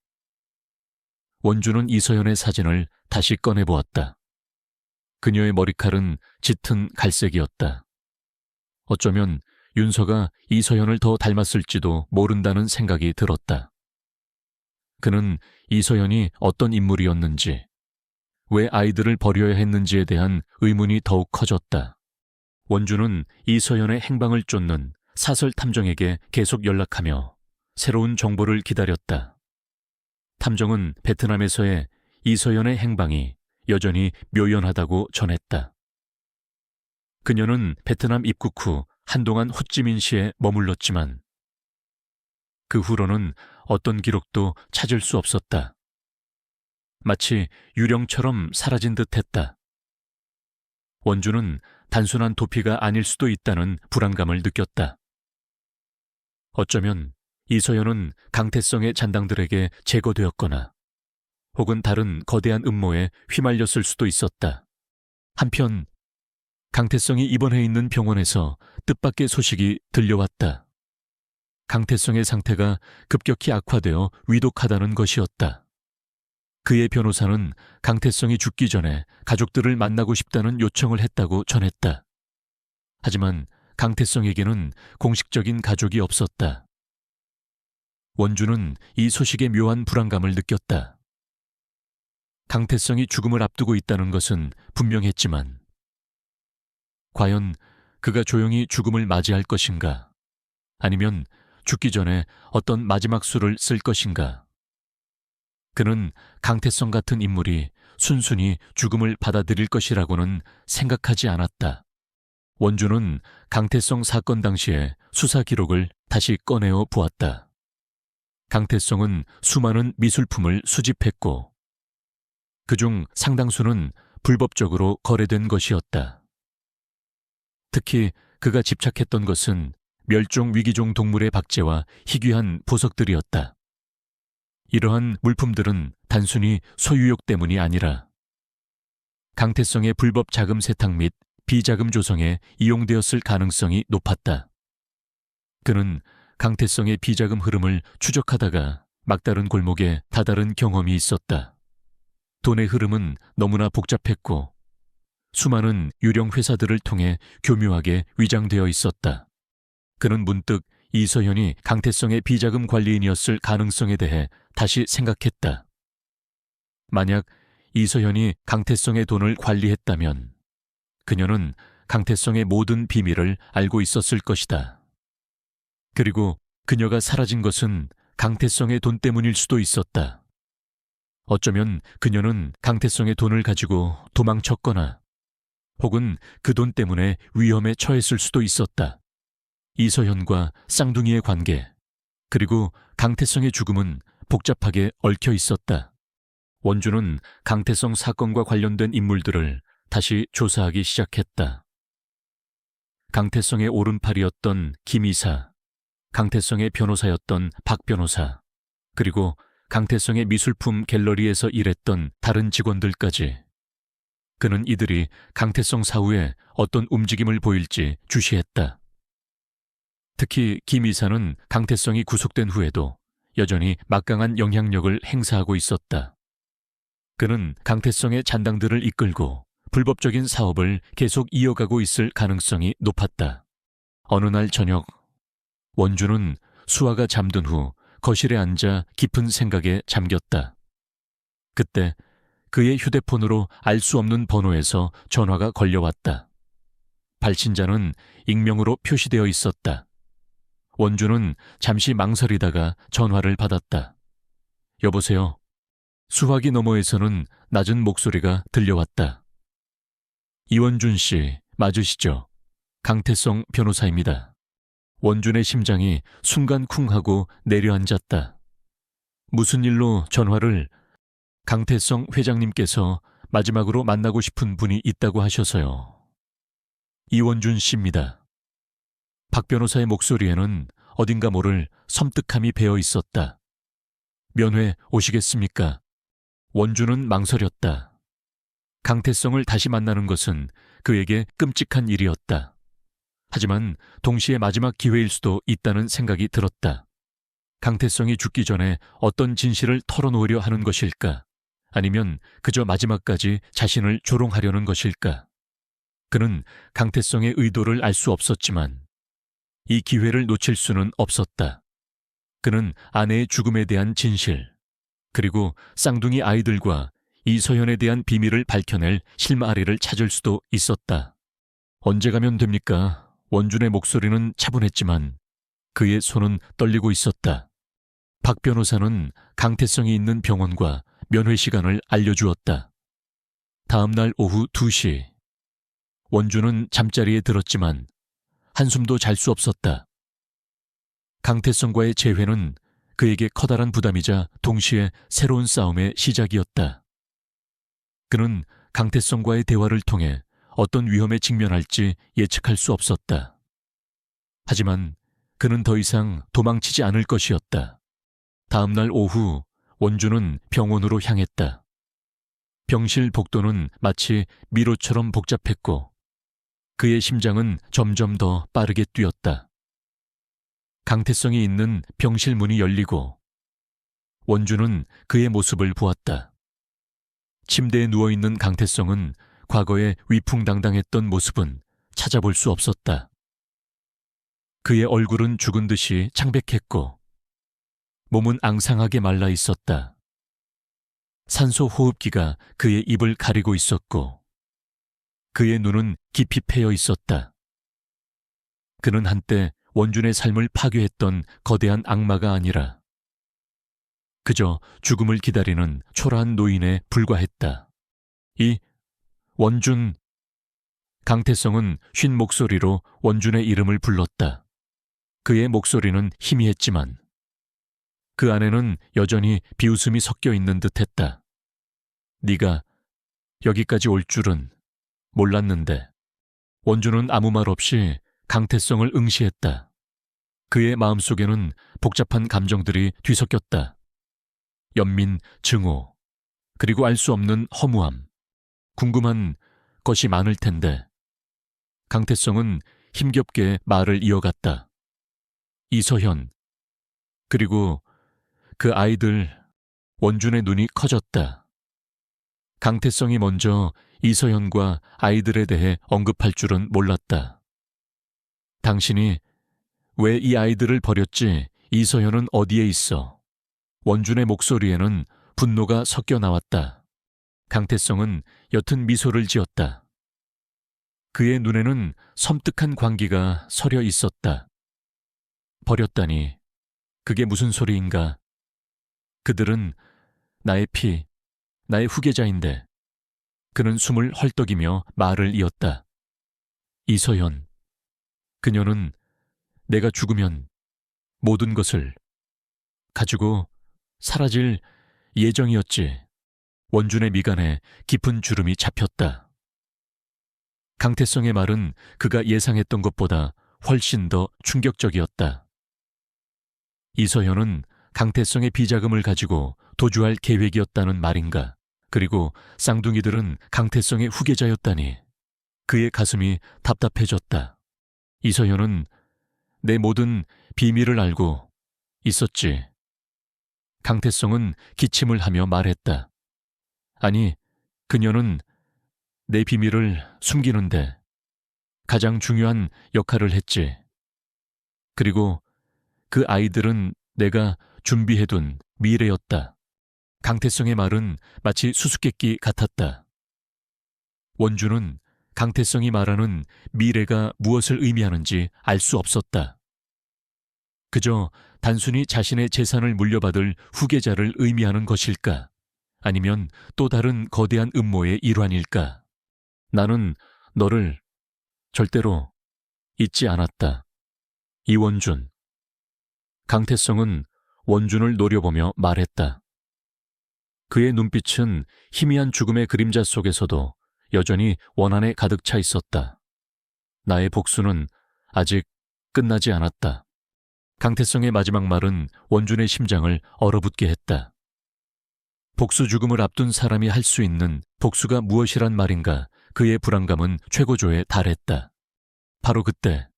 원주는 이서연의 사진을 다시 꺼내보았다. 그녀의 머리칼은 짙은 갈색이었다. 어쩌면 윤서가 이서연을 더 닮았을지도 모른다는 생각이 들었다. 그는 이서연이 어떤 인물이었는지, 왜 아이들을 버려야 했는지에 대한 의문이 더욱 커졌다. 원주는 이서연의 행방을 쫓는 사설 탐정에게 계속 연락하며 새로운 정보를 기다렸다. 탐정은 베트남에서의 이서연의 행방이 여전히 묘연하다고 전했다. 그녀는 베트남 입국 후 한동안 호찌민시에 머물렀지만 그 후로는 어떤 기록도 찾을 수 없었다. 마치 유령처럼 사라진 듯했다. 원주는 단순한 도피가 아닐 수도 있다는 불안감을 느꼈다. 어쩌면 이서연은 강태성의 잔당들에게 제거되었거나 혹은 다른 거대한 음모에 휘말렸을 수도 있었다. 한편 강태성이 입원해 있는 병원에서 뜻밖의 소식이 들려왔다. 강태성의 상태가 급격히 악화되어 위독하다는 것이었다. 그의 변호사는 강태성이 죽기 전에 가족들을 만나고 싶다는 요청을 했다고 전했다. 하지만 강태성에게는 공식적인 가족이 없었다. 원주는 이 소식에 묘한 불안감을 느꼈다. 강태성이 죽음을 앞두고 있다는 것은 분명했지만 과연 그가 조용히 죽음을 맞이할 것인가? 아니면 죽기 전에 어떤 마지막 수를 쓸 것인가? 그는 강태성 같은 인물이 순순히 죽음을 받아들일 것이라고는 생각하지 않았다. 원주는 강태성 사건 당시의 수사 기록을 다시 꺼내어 보았다. 강태성은 수많은 미술품을 수집했고 그중 상당수는 불법적으로 거래된 것이었다. 특히 그가 집착했던 것은 멸종 위기종 동물의 박제와 희귀한 보석들이었다. 이러한 물품들은 단순히 소유욕 때문이 아니라 강태성의 불법 자금 세탁 및 비자금 조성에 이용되었을 가능성이 높았다. 그는 강태성의 비자금 흐름을 추적하다가 막다른 골목에 다다른 경험이 있었다. 돈의 흐름은 너무나 복잡했고 수많은 유령 회사들을 통해 교묘하게 위장되어 있었다. 그는 문득 이서현이 강태성의 비자금 관리인이었을 가능성에 대해 다시 생각했다. 만약 이서현이 강태성의 돈을 관리했다면 그녀는 강태성의 모든 비밀을 알고 있었을 것이다. 그리고 그녀가 사라진 것은 강태성의 돈 때문일 수도 있었다. 어쩌면 그녀는 강태성의 돈을 가지고 도망쳤거나 혹은 그 돈 때문에 위험에 처했을 수도 있었다. 이서현과 쌍둥이의 관계, 그리고 강태성의 죽음은 복잡하게 얽혀 있었다. 원주는 강태성 사건과 관련된 인물들을 다시 조사하기 시작했다. 강태성의 오른팔이었던 김 이사, 강태성의 변호사였던 박 변호사, 그리고 강태성의 미술품 갤러리에서 일했던 다른 직원들까지. 그는 이들이 강태성 사후에 어떤 움직임을 보일지 주시했다. 특히 김 이사는 강태성이 구속된 후에도 여전히 막강한 영향력을 행사하고 있었다. 그는 강태성의 잔당들을 이끌고 불법적인 사업을 계속 이어가고 있을 가능성이 높았다. 어느 날 저녁, 원주는 수아가 잠든 후 거실에 앉아 깊은 생각에 잠겼다. 그때 그의 휴대폰으로 알 수 없는 번호에서 전화가 걸려왔다. 발신자는 익명으로 표시되어 있었다. 원주는 잠시 망설이다가 전화를 받았다. 여보세요. 수화기 너머에서는 낮은 목소리가 들려왔다. 이원준 씨 맞으시죠? 강태성 변호사입니다. 원준의 심장이 순간 쿵 하고 내려앉았다. 무슨 일로 전화를? 강태성 회장님께서 마지막으로 만나고 싶은 분이 있다고 하셔서요. 이원준 씨입니다. 박 변호사의 목소리에는 어딘가 모를 섬뜩함이 배어 있었다. 면회 오시겠습니까? 원준은 망설였다. 강태성을 다시 만나는 것은 그에게 끔찍한 일이었다. 하지만 동시에 마지막 기회일 수도 있다는 생각이 들었다. 강태성이 죽기 전에 어떤 진실을 털어놓으려 하는 것일까? 아니면 그저 마지막까지 자신을 조롱하려는 것일까? 그는 강태성의 의도를 알 수 없었지만 이 기회를 놓칠 수는 없었다. 그는 아내의 죽음에 대한 진실, 그리고 쌍둥이 아이들과 이서현에 대한 비밀을 밝혀낼 실마리를 찾을 수도 있었다. 언제 가면 됩니까? 원준의 목소리는 차분했지만 그의 손은 떨리고 있었다. 박 변호사는 강태성이 있는 병원과 면회 시간을 알려주었다. 다음 날 오후 2시. 원준은 잠자리에 들었지만 한숨도 잘 수 없었다. 강태성과의 재회는 그에게 커다란 부담이자 동시에 새로운 싸움의 시작이었다. 그는 강태성과의 대화를 통해 어떤 위험에 직면할지 예측할 수 없었다. 하지만 그는 더 이상 도망치지 않을 것이었다. 다음 날 오후 원주는 병원으로 향했다. 병실 복도는 마치 미로처럼 복잡했고 그의 심장은 점점 더 빠르게 뛰었다. 강태성이 있는 병실 문이 열리고 원주는 그의 모습을 보았다. 침대에 누워있는 강태성은 과거에 위풍당당했던 모습은 찾아볼 수 없었다. 그의 얼굴은 죽은 듯이 창백했고 몸은 앙상하게 말라 있었다. 산소 호흡기가 그의 입을 가리고 있었고 그의 눈은 깊이 패여 있었다. 그는 한때 원준의 삶을 파괴했던 거대한 악마가 아니라 그저 죽음을 기다리는 초라한 노인에 불과했다. 이 원준. 강태성은 쉰 목소리로 원준의 이름을 불렀다. 그의 목소리는 희미했지만 그 안에는 여전히 비웃음이 섞여 있는 듯했다. 네가 여기까지 올 줄은 몰랐는데. 원주는 아무 말 없이 강태성을 응시했다. 그의 마음속에는 복잡한 감정들이 뒤섞였다. 연민, 증오, 그리고 알 수 없는 허무함, 궁금한 것이 많을 텐데 강태성은 힘겹게 말을 이어갔다. 이서현, 그리고 그 아이들. 원준의 눈이 커졌다. 강태성이 먼저 이서현과 아이들에 대해 언급할 줄은 몰랐다. 당신이 왜 이 아이들을 버렸지? 이서현은 어디에 있어? 원준의 목소리에는 분노가 섞여 나왔다. 강태성은 옅은 미소를 지었다. 그의 눈에는 섬뜩한 광기가 서려 있었다. 버렸다니, 그게 무슨 소리인가? 그들은 나의 피, 나의 후계자인데. 그는 숨을 헐떡이며 말을 이었다. 이서현, 그녀는 내가 죽으면 모든 것을 가지고 사라질 예정이었지. 원준의 미간에 깊은 주름이 잡혔다. 강태성의 말은 그가 예상했던 것보다 훨씬 더 충격적이었다. 이서현은 강태성의 비자금을 가지고 도주할 계획이었다는 말인가? 그리고 쌍둥이들은 강태성의 후계자였다니. 그의 가슴이 답답해졌다. 이서현은 내 모든 비밀을 알고 있었지. 강태성은 기침을 하며 말했다. 아니, 그녀는 내 비밀을 숨기는데 가장 중요한 역할을 했지. 그리고 그 아이들은 내가 준비해둔 미래였다. 강태성의 말은 마치 수수께끼 같았다. 원주는 강태성이 말하는 미래가 무엇을 의미하는지 알 수 없었다. 그저 단순히 자신의 재산을 물려받을 후계자를 의미하는 것일까? 아니면 또 다른 거대한 음모의 일환일까? 나는 너를 절대로 잊지 않았다. 이원준. 강태성은 원준을 노려보며 말했다. 그의 눈빛은 희미한 죽음의 그림자 속에서도 여전히 원한에 가득 차 있었다. 나의 복수는 아직 끝나지 않았다. 강태성의 마지막 말은 원준의 심장을 얼어붙게 했다. 복수 죽음을 앞둔 사람이 할 수 있는 복수가 무엇이란 말인가? 그의 불안감은 최고조에 달했다. 바로 그때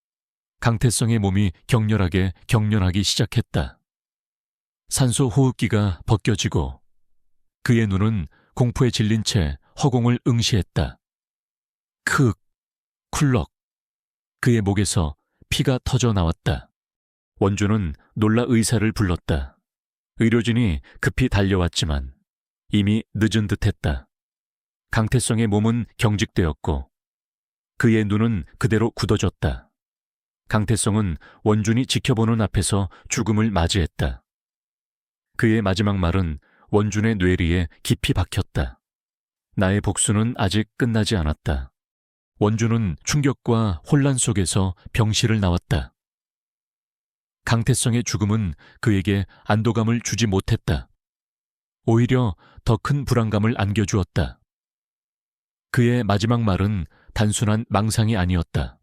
강태성의 몸이 격렬하게 경련하기 시작했다. 산소 호흡기가 벗겨지고 그의 눈은 공포에 질린 채 허공을 응시했다. 크윽, 쿨럭. 그의 목에서 피가 터져 나왔다. 원주는 놀라 의사를 불렀다. 의료진이 급히 달려왔지만 이미 늦은 듯했다. 강태성의 몸은 경직되었고 그의 눈은 그대로 굳어졌다. 강태성은 원준이 지켜보는 앞에서 죽음을 맞이했다. 그의 마지막 말은 원준의 뇌리에 깊이 박혔다. 나의 복수는 아직 끝나지 않았다. 원준은 충격과 혼란 속에서 병실을 나왔다. 강태성의 죽음은 그에게 안도감을 주지 못했다. 오히려 더 큰 불안감을 안겨주었다. 그의 마지막 말은 단순한 망상이 아니었다.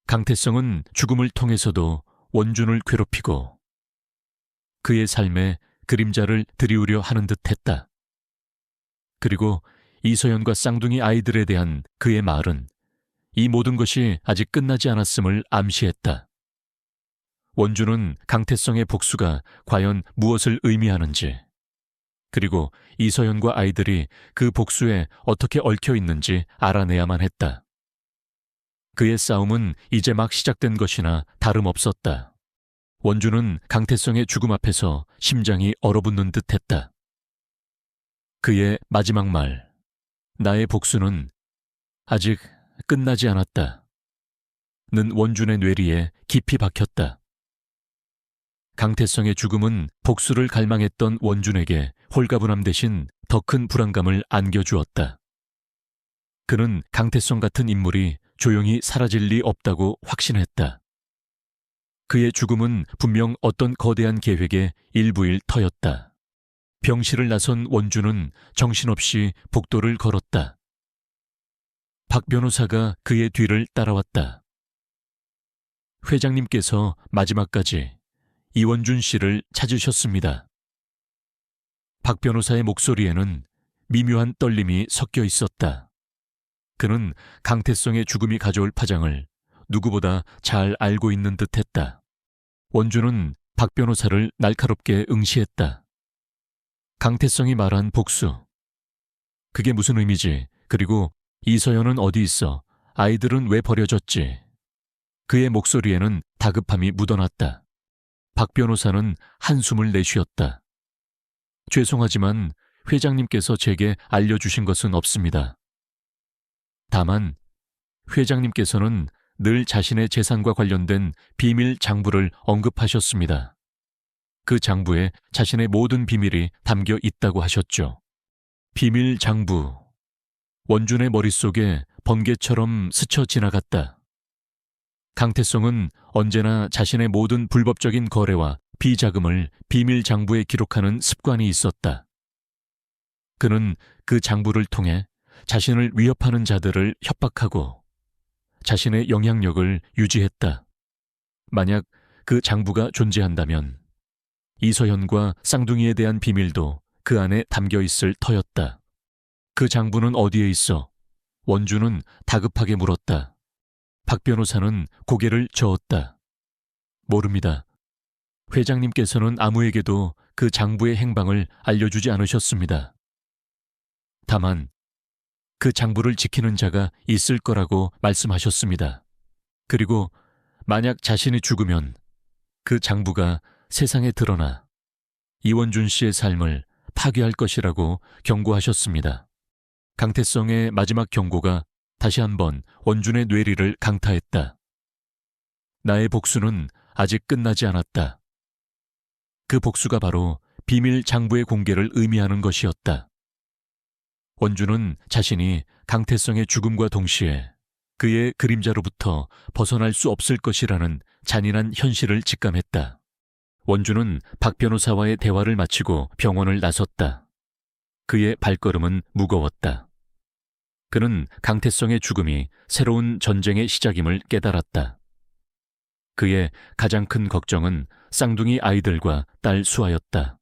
강태성은 죽음을 통해서도 원준을 괴롭히고 그의 삶에 그림자를 들이우려 하는 듯했다. 그리고 이서연과 쌍둥이 아이들에 대한 그의 말은 이 모든 것이 아직 끝나지 않았음을 암시했다. 원준은 강태성의 복수가 과연 무엇을 의미하는지, 그리고 이서연과 아이들이 그 복수에 어떻게 얽혀 있는지 알아내야만 했다. 그의 싸움은 이제 막 시작된 것이나 다름없었다. 원준은 강태성의 죽음 앞에서 심장이 얼어붙는 듯했다. 그의 마지막 말, 나의 복수는 아직 끝나지 않았다. 는 원준의 뇌리에 깊이 박혔다. 강태성의 죽음은 복수를 갈망했던 원준에게 홀가분함 대신 더 큰 불안감을 안겨주었다. 그는 강태성 같은 인물이 조용히 사라질 리 없다고 확신했다. 그의 죽음은 분명 어떤 거대한 계획의 일부일 터였다. 병실을 나선 원주는 정신없이 복도를 걸었다. 박 변호사가 그의 뒤를 따라왔다. 회장님께서 마지막까지 이원준 씨를 찾으셨습니다. 박 변호사의 목소리에는 미묘한 떨림이 섞여 있었다. 그는 강태성의 죽음이 가져올 파장을 누구보다 잘 알고 있는 듯했다. 원주는 박 변호사를 날카롭게 응시했다. 강태성이 말한 복수. 그게 무슨 의미지? 그리고 이서연은 어디 있어? 아이들은 왜 버려졌지? 그의 목소리에는 다급함이 묻어났다. 박 변호사는 한숨을 내쉬었다. 죄송하지만 회장님께서 제게 알려주신 것은 없습니다. 다만 회장님께서는 늘 자신의 재산과 관련된 비밀 장부를 언급하셨습니다. 그 장부에 자신의 모든 비밀이 담겨 있다고 하셨죠. 비밀 장부. 원준의 머릿속에 번개처럼 스쳐 지나갔다. 강태성은 언제나 자신의 모든 불법적인 거래와 비자금을 비밀 장부에 기록하는 습관이 있었다. 그는 그 장부를 통해 자신을 위협하는 자들을 협박하고 자신의 영향력을 유지했다. 만약 그 장부가 존재한다면 이서현과 쌍둥이에 대한 비밀도 그 안에 담겨 있을 터였다. 그 장부는 어디에 있어? 원주는 다급하게 물었다. 박 변호사는 고개를 저었다. 모릅니다. 회장님께서는 아무에게도 그 장부의 행방을 알려주지 않으셨습니다. 다만 그 장부를 지키는 자가 있을 거라고 말씀하셨습니다. 그리고 만약 자신이 죽으면 그 장부가 세상에 드러나 이원준 씨의 삶을 파괴할 것이라고 경고하셨습니다. 강태성의 마지막 경고가 다시 한번 원준의 뇌리를 강타했다. 나의 복수는 아직 끝나지 않았다. 그 복수가 바로 비밀 장부의 공개를 의미하는 것이었다. 원준은 자신이 강태성의 죽음과 동시에 그의 그림자로부터 벗어날 수 없을 것이라는 잔인한 현실을 직감했다. 원준은 박 변호사와의 대화를 마치고 병원을 나섰다. 그의 발걸음은 무거웠다. 그는 강태성의 죽음이 새로운 전쟁의 시작임을 깨달았다. 그의 가장 큰 걱정은 쌍둥이 아이들과 딸 수아였다.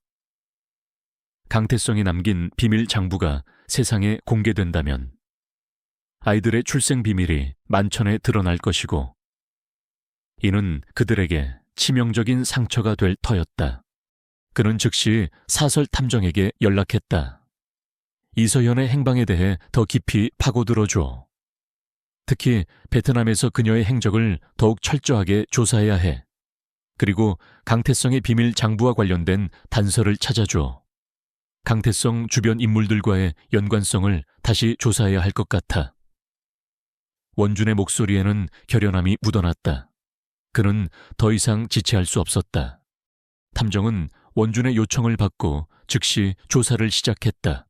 강태성이 남긴 비밀 장부가 세상에 공개된다면 아이들의 출생 비밀이 만천에 드러날 것이고 이는 그들에게 치명적인 상처가 될 터였다. 그는 즉시 사설 탐정에게 연락했다. 이서연의 행방에 대해 더 깊이 파고들어줘. 특히 베트남에서 그녀의 행적을 더욱 철저하게 조사해야 해. 그리고 강태성의 비밀 장부와 관련된 단서를 찾아줘. 강태성 주변 인물들과의 연관성을 다시 조사해야 할 것 같아. 원준의 목소리에는 결연함이 묻어났다. 그는 더 이상 지체할 수 없었다. 탐정은 원준의 요청을 받고 즉시 조사를 시작했다.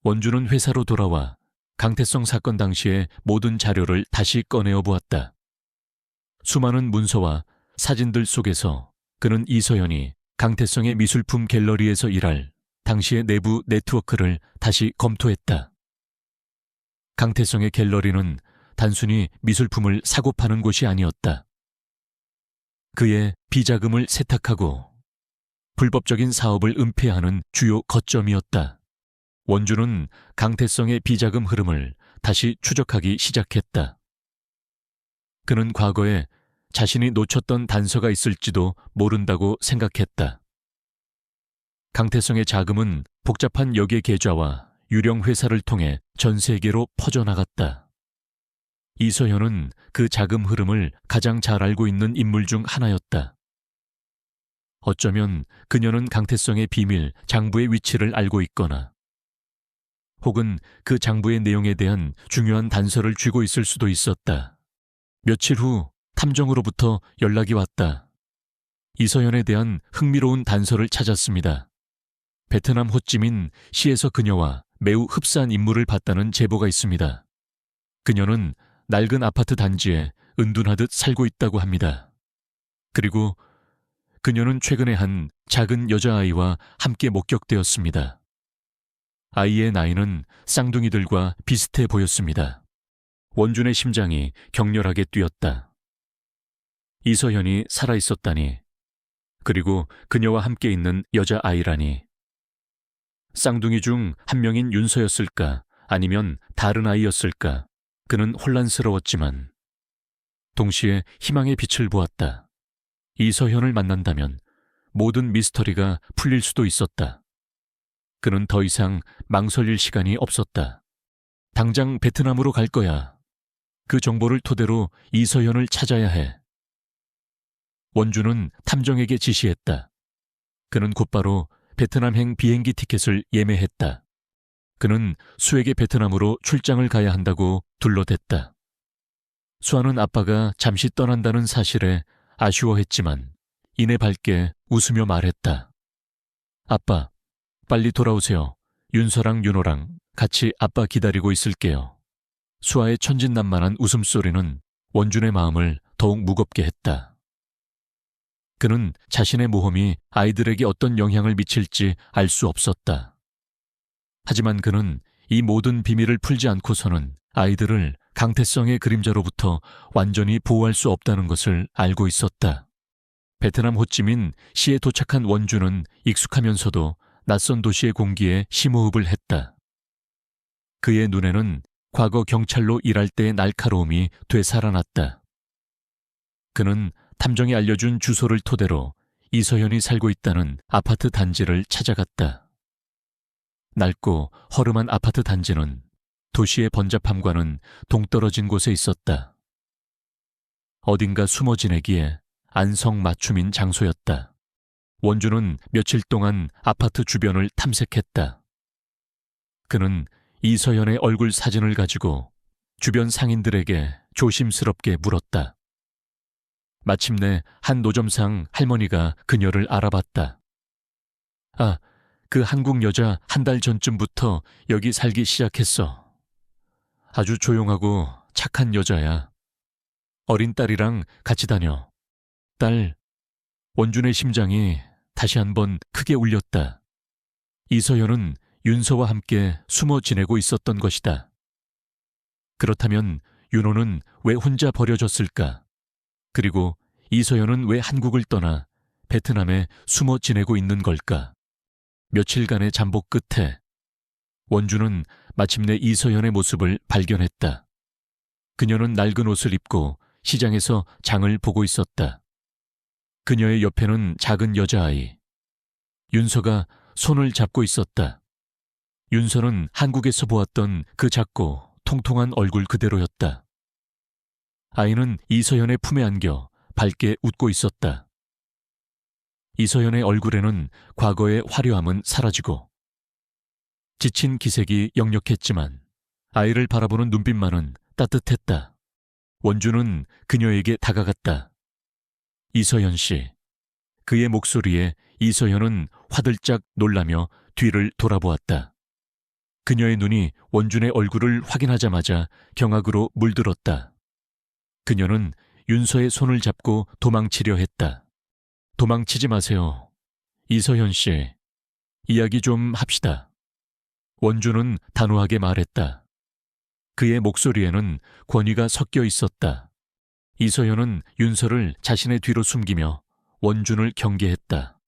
원준은 회사로 돌아와 강태성 사건 당시의 모든 자료를 다시 꺼내어 보았다. 수많은 문서와 사진들 속에서 그는 이서연이 강태성의 미술품 갤러리에서 일할 당시의 내부 네트워크를 다시 검토했다. 강태성의 갤러리는 단순히 미술품을 사고 파는 곳이 아니었다. 그의 비자금을 세탁하고 불법적인 사업을 은폐하는 주요 거점이었다. 원준은 강태성의 비자금 흐름을 다시 추적하기 시작했다. 그는 과거에 자신이 놓쳤던 단서가 있을지도 모른다고 생각했다. 강태성의 자금은 복잡한 역의 계좌와 유령 회사를 통해 전 세계로 퍼져나갔다. 이서현은 그 자금 흐름을 가장 잘 알고 있는 인물 중 하나였다. 어쩌면 그녀는 강태성의 비밀 장부의 위치를 알고 있거나 혹은 그 장부의 내용에 대한 중요한 단서를 쥐고 있을 수도 있었다. 며칠 후 탐정으로부터 연락이 왔다. 이서연에 대한 흥미로운 단서를 찾았습니다. 베트남 호찌민 시에서 그녀와 매우 흡사한 인물을 봤다는 제보가 있습니다. 그녀는 낡은 아파트 단지에 은둔하듯 살고 있다고 합니다. 그리고 그녀는 최근에 한 작은 여자아이와 함께 목격되었습니다. 아이의 나이는 쌍둥이들과 비슷해 보였습니다. 원준의 심장이 격렬하게 뛰었다. 이서현이 살아있었다니. 그리고 그녀와 함께 있는 여자아이라니. 쌍둥이 중 한 명인 윤서였을까 아니면 다른 아이였을까. 그는 혼란스러웠지만 동시에 희망의 빛을 보았다. 이서현을 만난다면 모든 미스터리가 풀릴 수도 있었다. 그는 더 이상 망설일 시간이 없었다. 당장 베트남으로 갈 거야. 그 정보를 토대로 이서현을 찾아야 해. 원주는 탐정에게 지시했다. 그는 곧바로 베트남행 비행기 티켓을 예매했다. 그는 수에게 베트남으로 출장을 가야 한다고 둘러댔다. 수아는 아빠가 잠시 떠난다는 사실에 아쉬워했지만 이내 밝게 웃으며 말했다. 아빠, 빨리 돌아오세요. 윤서랑 윤호랑 같이 아빠 기다리고 있을게요. 수아의 천진난만한 웃음소리는 원준의 마음을 더욱 무겁게 했다. 그는 자신의 모험이 아이들에게 어떤 영향을 미칠지 알 수 없었다. 하지만 그는 이 모든 비밀을 풀지 않고서는 아이들을 강태성의 그림자로부터 완전히 보호할 수 없다는 것을 알고 있었다. 베트남 호찌민 시에 도착한 원주는 익숙하면서도 낯선 도시의 공기에 심호흡을 했다. 그의 눈에는 과거 경찰로 일할 때의 날카로움이 되살아났다. 그는 탐정이 알려준 주소를 토대로 이서현이 살고 있다는 아파트 단지를 찾아갔다. 낡고 허름한 아파트 단지는 도시의 번잡함과는 동떨어진 곳에 있었다. 어딘가 숨어 지내기에 안성맞춤인 장소였다. 원주는 며칠 동안 아파트 주변을 탐색했다. 그는 이서현의 얼굴 사진을 가지고 주변 상인들에게 조심스럽게 물었다. 마침내 한 노점상 할머니가 그녀를 알아봤다. 아, 그 한국 여자 한 달 전쯤부터 여기 살기 시작했어. 아주 조용하고 착한 여자야. 어린 딸이랑 같이 다녀. 딸, 원준의 심장이 다시 한번 크게 울렸다. 이서현은 윤서와 함께 숨어 지내고 있었던 것이다. 그렇다면 윤호는 왜 혼자 버려졌을까? 그리고 이서현은 왜 한국을 떠나 베트남에 숨어 지내고 있는 걸까? 며칠간의 잠복 끝에 원주는 마침내 이서현의 모습을 발견했다. 그녀는 낡은 옷을 입고 시장에서 장을 보고 있었다. 그녀의 옆에는 작은 여자아이. 윤서가 손을 잡고 있었다. 윤서는 한국에서 보았던 그 작고 통통한 얼굴 그대로였다. 아이는 이서현의 품에 안겨 밝게 웃고 있었다. 이서현의 얼굴에는 과거의 화려함은 사라지고 지친 기색이 역력했지만 아이를 바라보는 눈빛만은 따뜻했다. 원주는 그녀에게 다가갔다. 이서현 씨. 그의 목소리에 이서현은 화들짝 놀라며 뒤를 돌아보았다. 그녀의 눈이 원준의 얼굴을 확인하자마자 경악으로 물들었다. 그녀는 윤서의 손을 잡고 도망치려 했다. 도망치지 마세요. 이서현 씨, 이야기 좀 합시다. 원준은 단호하게 말했다. 그의 목소리에는 권위가 섞여 있었다. 이서현은 윤서를 자신의 뒤로 숨기며 원준을 경계했다.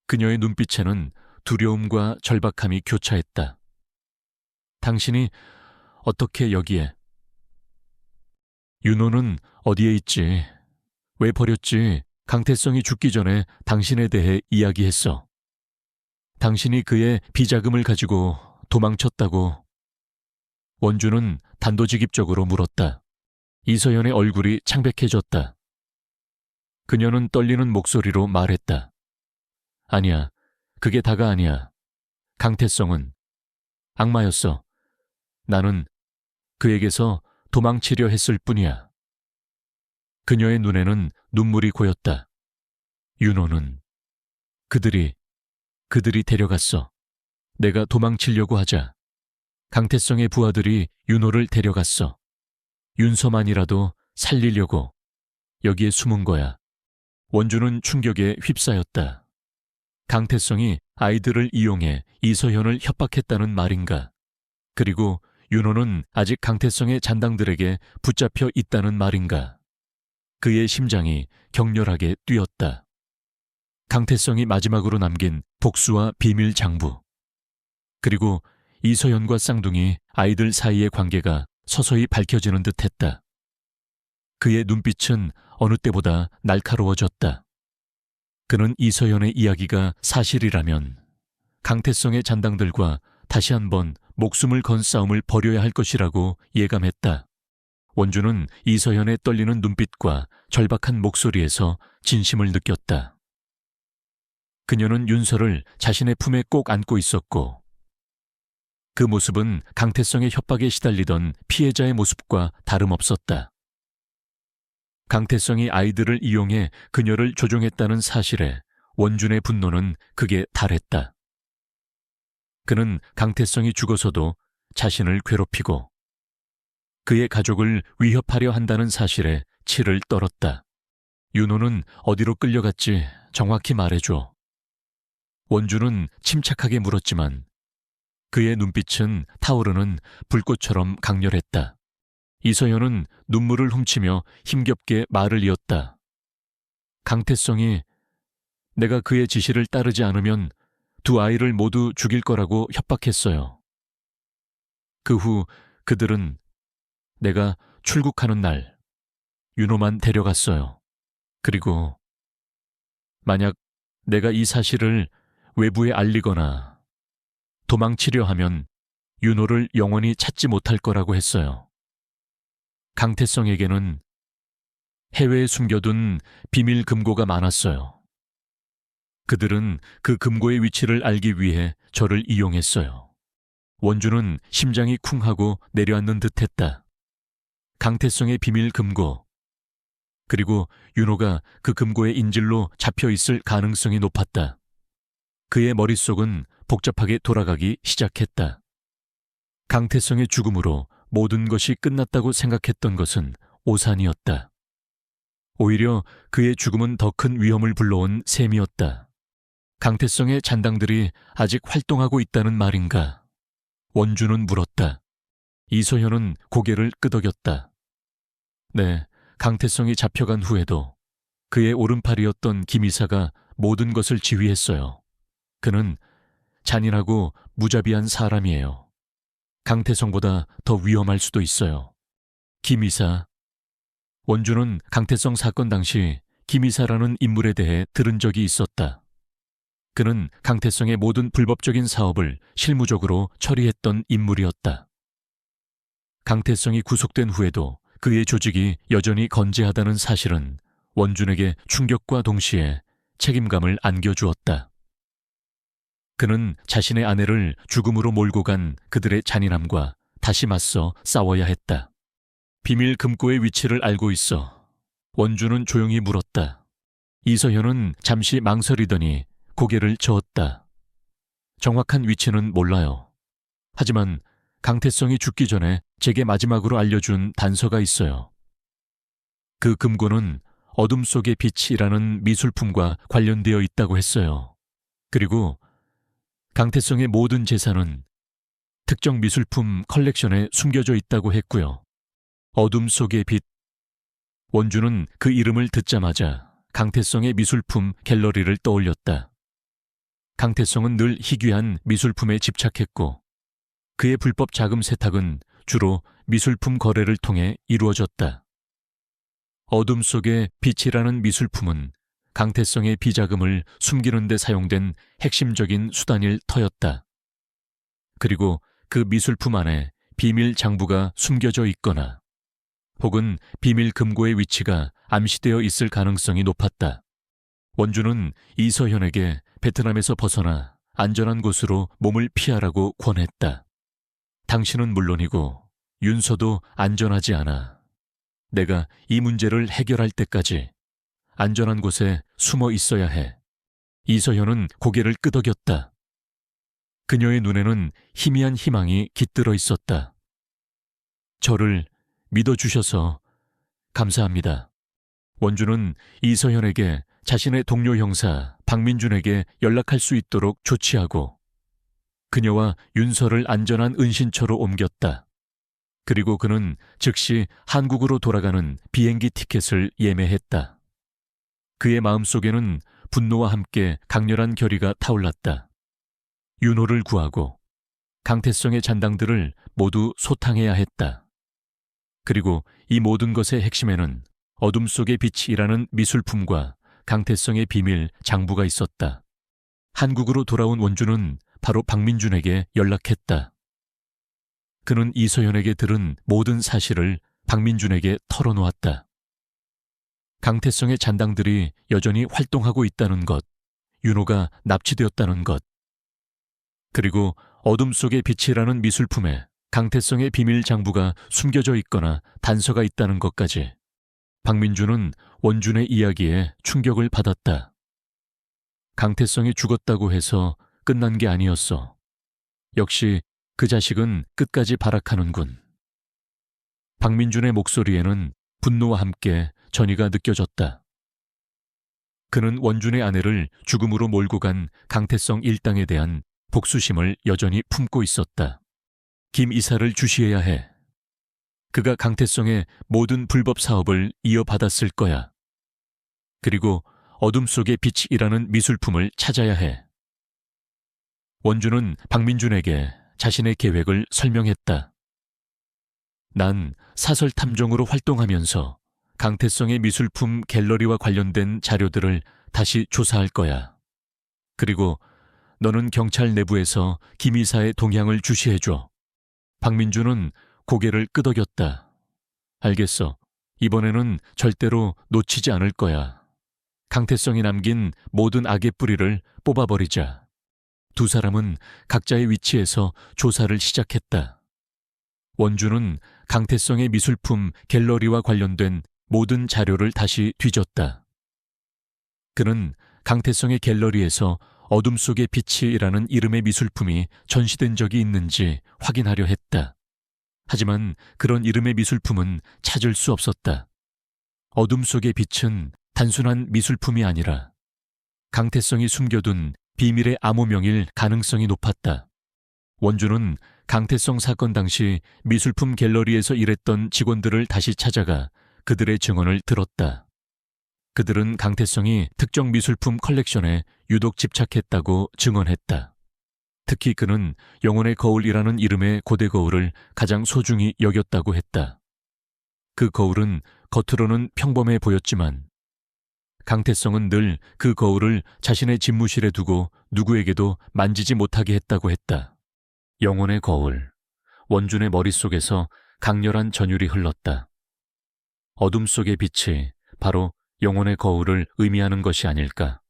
그녀의 눈빛에는 두려움과 절박함이 교차했다. 당신이 어떻게 여기에? 윤호는 어디에 있지? 왜 버렸지? 강태성이 죽기 전에 당신에 대해 이야기했어. 당신이 그의 비자금을 가지고 도망쳤다고. 원주는 단도직입적으로 물었다. 이서연의 얼굴이 창백해졌다. 그녀는 떨리는 목소리로 말했다. 아니야, 그게 다가 아니야. 강태성은 악마였어. 나는 그에게서 도망치려 했을 뿐이야. 그녀의 눈에는 눈물이 고였다. 윤호는 그들이 데려갔어. 내가 도망치려고 하자. 강태성의 부하들이 윤호를 데려갔어. 윤서만이라도 살리려고 여기에 숨은 거야. 원주는 충격에 휩싸였다. 강태성이 아이들을 이용해 이서현을 협박했다는 말인가? 그리고 윤호는 아직 강태성의 잔당들에게 붙잡혀 있다는 말인가? 그의 심장이 격렬하게 뛰었다. 강태성이 마지막으로 남긴 복수와 비밀 장부. 그리고 이서현과 쌍둥이 아이들 사이의 관계가 서서히 밝혀지는 듯했다. 그의 눈빛은 어느 때보다 날카로워졌다. 그는 이서현의 이야기가 사실이라면 강태성의 잔당들과 다시 한번 목숨을 건 싸움을 벌여야 할 것이라고 예감했다. 원주는 이서현의 떨리는 눈빛과 절박한 목소리에서 진심을 느꼈다. 그녀는 윤서를 자신의 품에 꼭 안고 있었고 그 모습은 강태성의 협박에 시달리던 피해자의 모습과 다름없었다. 강태성이 아이들을 이용해 그녀를 조종했다는 사실에 원준의 분노는 극에 달했다. 그는 강태성이 죽어서도 자신을 괴롭히고 그의 가족을 위협하려 한다는 사실에 치를 떨었다. 윤호는 어디로 끌려갔지 정확히 말해줘. 원준은 침착하게 물었지만 그의 눈빛은 타오르는 불꽃처럼 강렬했다. 이서현은 눈물을 훔치며 힘겹게 말을 이었다. 강태성이 내가 그의 지시를 따르지 않으면 두 아이를 모두 죽일 거라고 협박했어요. 그 후 그들은 내가 출국하는 날 윤호만 데려갔어요. 그리고 만약 내가 이 사실을 외부에 알리거나 도망치려 하면 윤호를 영원히 찾지 못할 거라고 했어요. 강태성에게는 해외에 숨겨둔 비밀 금고가 많았어요. 그들은 그 금고의 위치를 알기 위해 저를 이용했어요. 원주는 심장이 쿵하고 내려앉는 듯했다. 강태성의 비밀 금고, 그리고 윤호가 그 금고의 인질로 잡혀 있을 가능성이 높았다. 그의 머릿속은 복잡하게 돌아가기 시작했다. 강태성의 죽음으로 모든 것이 끝났다고 생각했던 것은 오산이었다. 오히려 그의 죽음은 더 큰 위험을 불러온 셈이었다. 강태성의 잔당들이 아직 활동하고 있다는 말인가? 원주는 물었다. 이서현은 고개를 끄덕였다. 네, 강태성이 잡혀간 후에도 그의 오른팔이었던 김이사가 모든 것을 지휘했어요. 그는 잔인하고 무자비한 사람이에요. 강태성보다 더 위험할 수도 있어요. 김이사. 원주는 강태성 사건 당시 김이사라는 인물에 대해 들은 적이 있었다. 그는 강태성의 모든 불법적인 사업을 실무적으로 처리했던 인물이었다. 강태성이 구속된 후에도 그의 조직이 여전히 건재하다는 사실은 원준에게 충격과 동시에 책임감을 안겨주었다. 그는 자신의 아내를 죽음으로 몰고 간 그들의 잔인함과 다시 맞서 싸워야 했다. 비밀 금고의 위치를 알고 있어. 원준은 조용히 물었다. 이서현은 잠시 망설이더니 고개를 저었다. 정확한 위치는 몰라요. 하지만 강태성이 죽기 전에 제게 마지막으로 알려준 단서가 있어요. 그 금고는 어둠 속의 빛이라는 미술품과 관련되어 있다고 했어요. 그리고 강태성의 모든 재산은 특정 미술품 컬렉션에 숨겨져 있다고 했고요. 어둠 속의 빛. 원주는 그 이름을 듣자마자 강태성의 미술품 갤러리를 떠올렸다. 강태성은 늘 희귀한 미술품에 집착했고 그의 불법 자금 세탁은 주로 미술품 거래를 통해 이루어졌다. 어둠 속의 빛이라는 미술품은 강태성의 비자금을 숨기는 데 사용된 핵심적인 수단일 터였다. 그리고 그 미술품 안에 비밀 장부가 숨겨져 있거나 혹은 비밀 금고의 위치가 암시되어 있을 가능성이 높았다. 원주는 이서현에게 베트남에서 벗어나 안전한 곳으로 몸을 피하라고 권했다. 당신은 물론이고 윤서도 안전하지 않아. 내가 이 문제를 해결할 때까지 안전한 곳에 숨어 있어야 해. 이서현은 고개를 끄덕였다. 그녀의 눈에는 희미한 희망이 깃들어 있었다. 저를 믿어주셔서 감사합니다. 원주는 이서현에게 자신의 동료 형사 박민준에게 연락할 수 있도록 조치하고 그녀와 윤서를 안전한 은신처로 옮겼다. 그리고 그는 즉시 한국으로 돌아가는 비행기 티켓을 예매했다. 그의 마음속에는 분노와 함께 강렬한 결의가 타올랐다. 윤호를 구하고 강태성의 잔당들을 모두 소탕해야 했다. 그리고 이 모든 것의 핵심에는 어둠 속의 빛이라는 미술품과 강태성의 비밀 장부가 있었다. 한국으로 돌아온 원주는 바로 박민준에게 연락했다. 그는 이서연에게 들은 모든 사실을 박민준에게 털어놓았다. 강태성의 잔당들이 여전히 활동하고 있다는 것, 윤호가 납치되었다는 것, 그리고 어둠 속의 빛이라는 미술품에 강태성의 비밀 장부가 숨겨져 있거나 단서가 있다는 것까지 박민준은 원준의 이야기에 충격을 받았다. 강태성이 죽었다고 해서 끝난 게 아니었어. 역시 그 자식은 끝까지 발악하는군. 박민준의 목소리에는 분노와 함께 전의가 느껴졌다. 그는 원준의 아내를 죽음으로 몰고 간 강태성 일당에 대한 복수심을 여전히 품고 있었다. 김 이사를 주시해야 해. 그가 강태성의 모든 불법 사업을 이어받았을 거야. 그리고 어둠 속의 빛이라는 미술품을 찾아야 해. 원준은 박민준에게 자신의 계획을 설명했다. 난 사설 탐정으로 활동하면서 강태성의 미술품 갤러리와 관련된 자료들을 다시 조사할 거야. 그리고 너는 경찰 내부에서 김 이사의 동향을 주시해줘. 박민준은 고개를 끄덕였다. 알겠어. 이번에는 절대로 놓치지 않을 거야. 강태성이 남긴 모든 악의 뿌리를 뽑아버리자. 두 사람은 각자의 위치에서 조사를 시작했다. 원주는 강태성의 미술품 갤러리와 관련된 모든 자료를 다시 뒤졌다. 그는 강태성의 갤러리에서 어둠 속의 빛이라는 이름의 미술품이 전시된 적이 있는지 확인하려 했다. 하지만 그런 이름의 미술품은 찾을 수 없었다. 어둠 속의 빛은 단순한 미술품이 아니라 강태성이 숨겨둔 비밀의 암호명일 가능성이 높았다. 원주는 강태성 사건 당시 미술품 갤러리에서 일했던 직원들을 다시 찾아가 그들의 증언을 들었다. 그들은 강태성이 특정 미술품 컬렉션에 유독 집착했다고 증언했다. 특히 그는 영혼의 거울이라는 이름의 고대 거울을 가장 소중히 여겼다고 했다. 그 거울은 겉으로는 평범해 보였지만 강태성은 늘 그 거울을 자신의 집무실에 두고 누구에게도 만지지 못하게 했다고 했다. 영혼의 거울. 원준의 머릿속에서 강렬한 전율이 흘렀다. 어둠 속의 빛이 바로 영혼의 거울을 의미하는 것이 아닐까.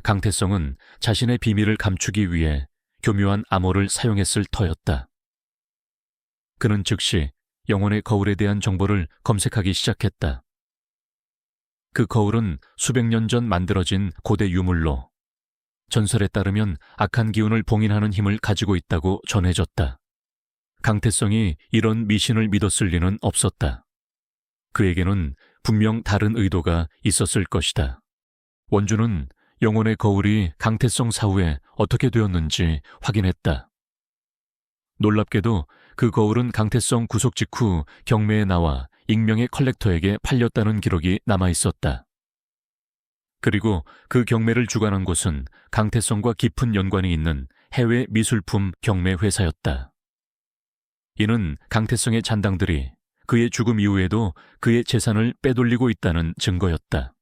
강태성은 자신의 비밀을 감추기 위해 교묘한 암호를 사용했을 터였다. 그는 즉시 영혼의 거울에 대한 정보를 검색하기 시작했다. 그 거울은 수백 년 전 만들어진 고대 유물로 전설에 따르면 악한 기운을 봉인하는 힘을 가지고 있다고 전해졌다. 강태성이 이런 미신을 믿었을 리는 없었다. 그에게는 분명 다른 의도가 있었을 것이다. 원주는 영혼의 거울이 강태성 사후에 어떻게 되었는지 확인했다. 놀랍게도 그 거울은 강태성 구속 직후 경매에 나와 익명의 컬렉터에게 팔렸다는 기록이 남아있었다. 그리고 그 경매를 주관한 곳은 강태성과 깊은 연관이 있는 해외 미술품 경매 회사였다. 이는 강태성의 잔당들이 그의 죽음 이후에도 그의 재산을 빼돌리고 있다는 증거였다.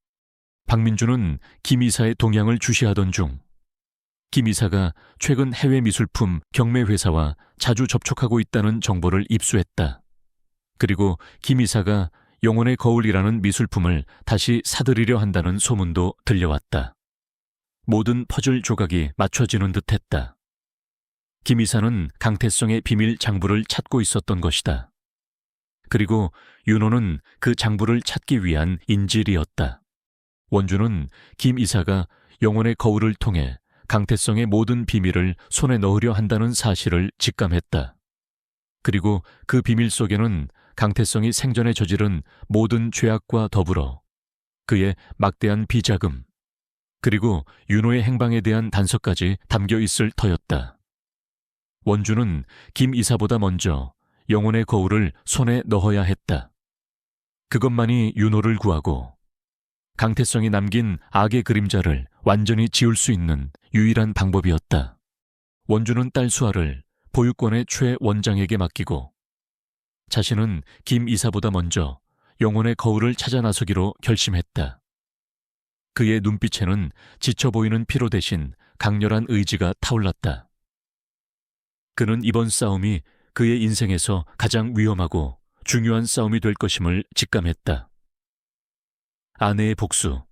박민준은 김 이사의 동향을 주시하던 중 김 이사가 최근 해외 미술품 경매 회사와 자주 접촉하고 있다는 정보를 입수했다. 그리고 김 이사가 영혼의 거울이라는 미술품을 다시 사들이려 한다는 소문도 들려왔다. 모든 퍼즐 조각이 맞춰지는 듯했다. 김 이사는 강태성의 비밀 장부를 찾고 있었던 것이다. 그리고 윤호는 그 장부를 찾기 위한 인질이었다. 원주는 김 이사가 영혼의 거울을 통해 강태성의 모든 비밀을 손에 넣으려 한다는 사실을 직감했다. 그리고 그 비밀 속에는 강태성이 생전에 저지른 모든 죄악과 더불어 그의 막대한 비자금, 그리고 윤호의 행방에 대한 단서까지 담겨 있을 터였다. 원주는 김 이사보다 먼저 영혼의 거울을 손에 넣어야 했다. 그것만이 윤호를 구하고 강태성이 남긴 악의 그림자를 완전히 지울 수 있는 유일한 방법이었다. 원주는 딸 수아를 보육권의 최 원장에게 맡기고 자신은 김 이사보다 먼저 영혼의 거울을 찾아 나서기로 결심했다. 그의 눈빛에는 지쳐 보이는 피로 대신 강렬한 의지가 타올랐다. 그는 이번 싸움이 그의 인생에서 가장 위험하고 중요한 싸움이 될 것임을 직감했다. 아내의 복수,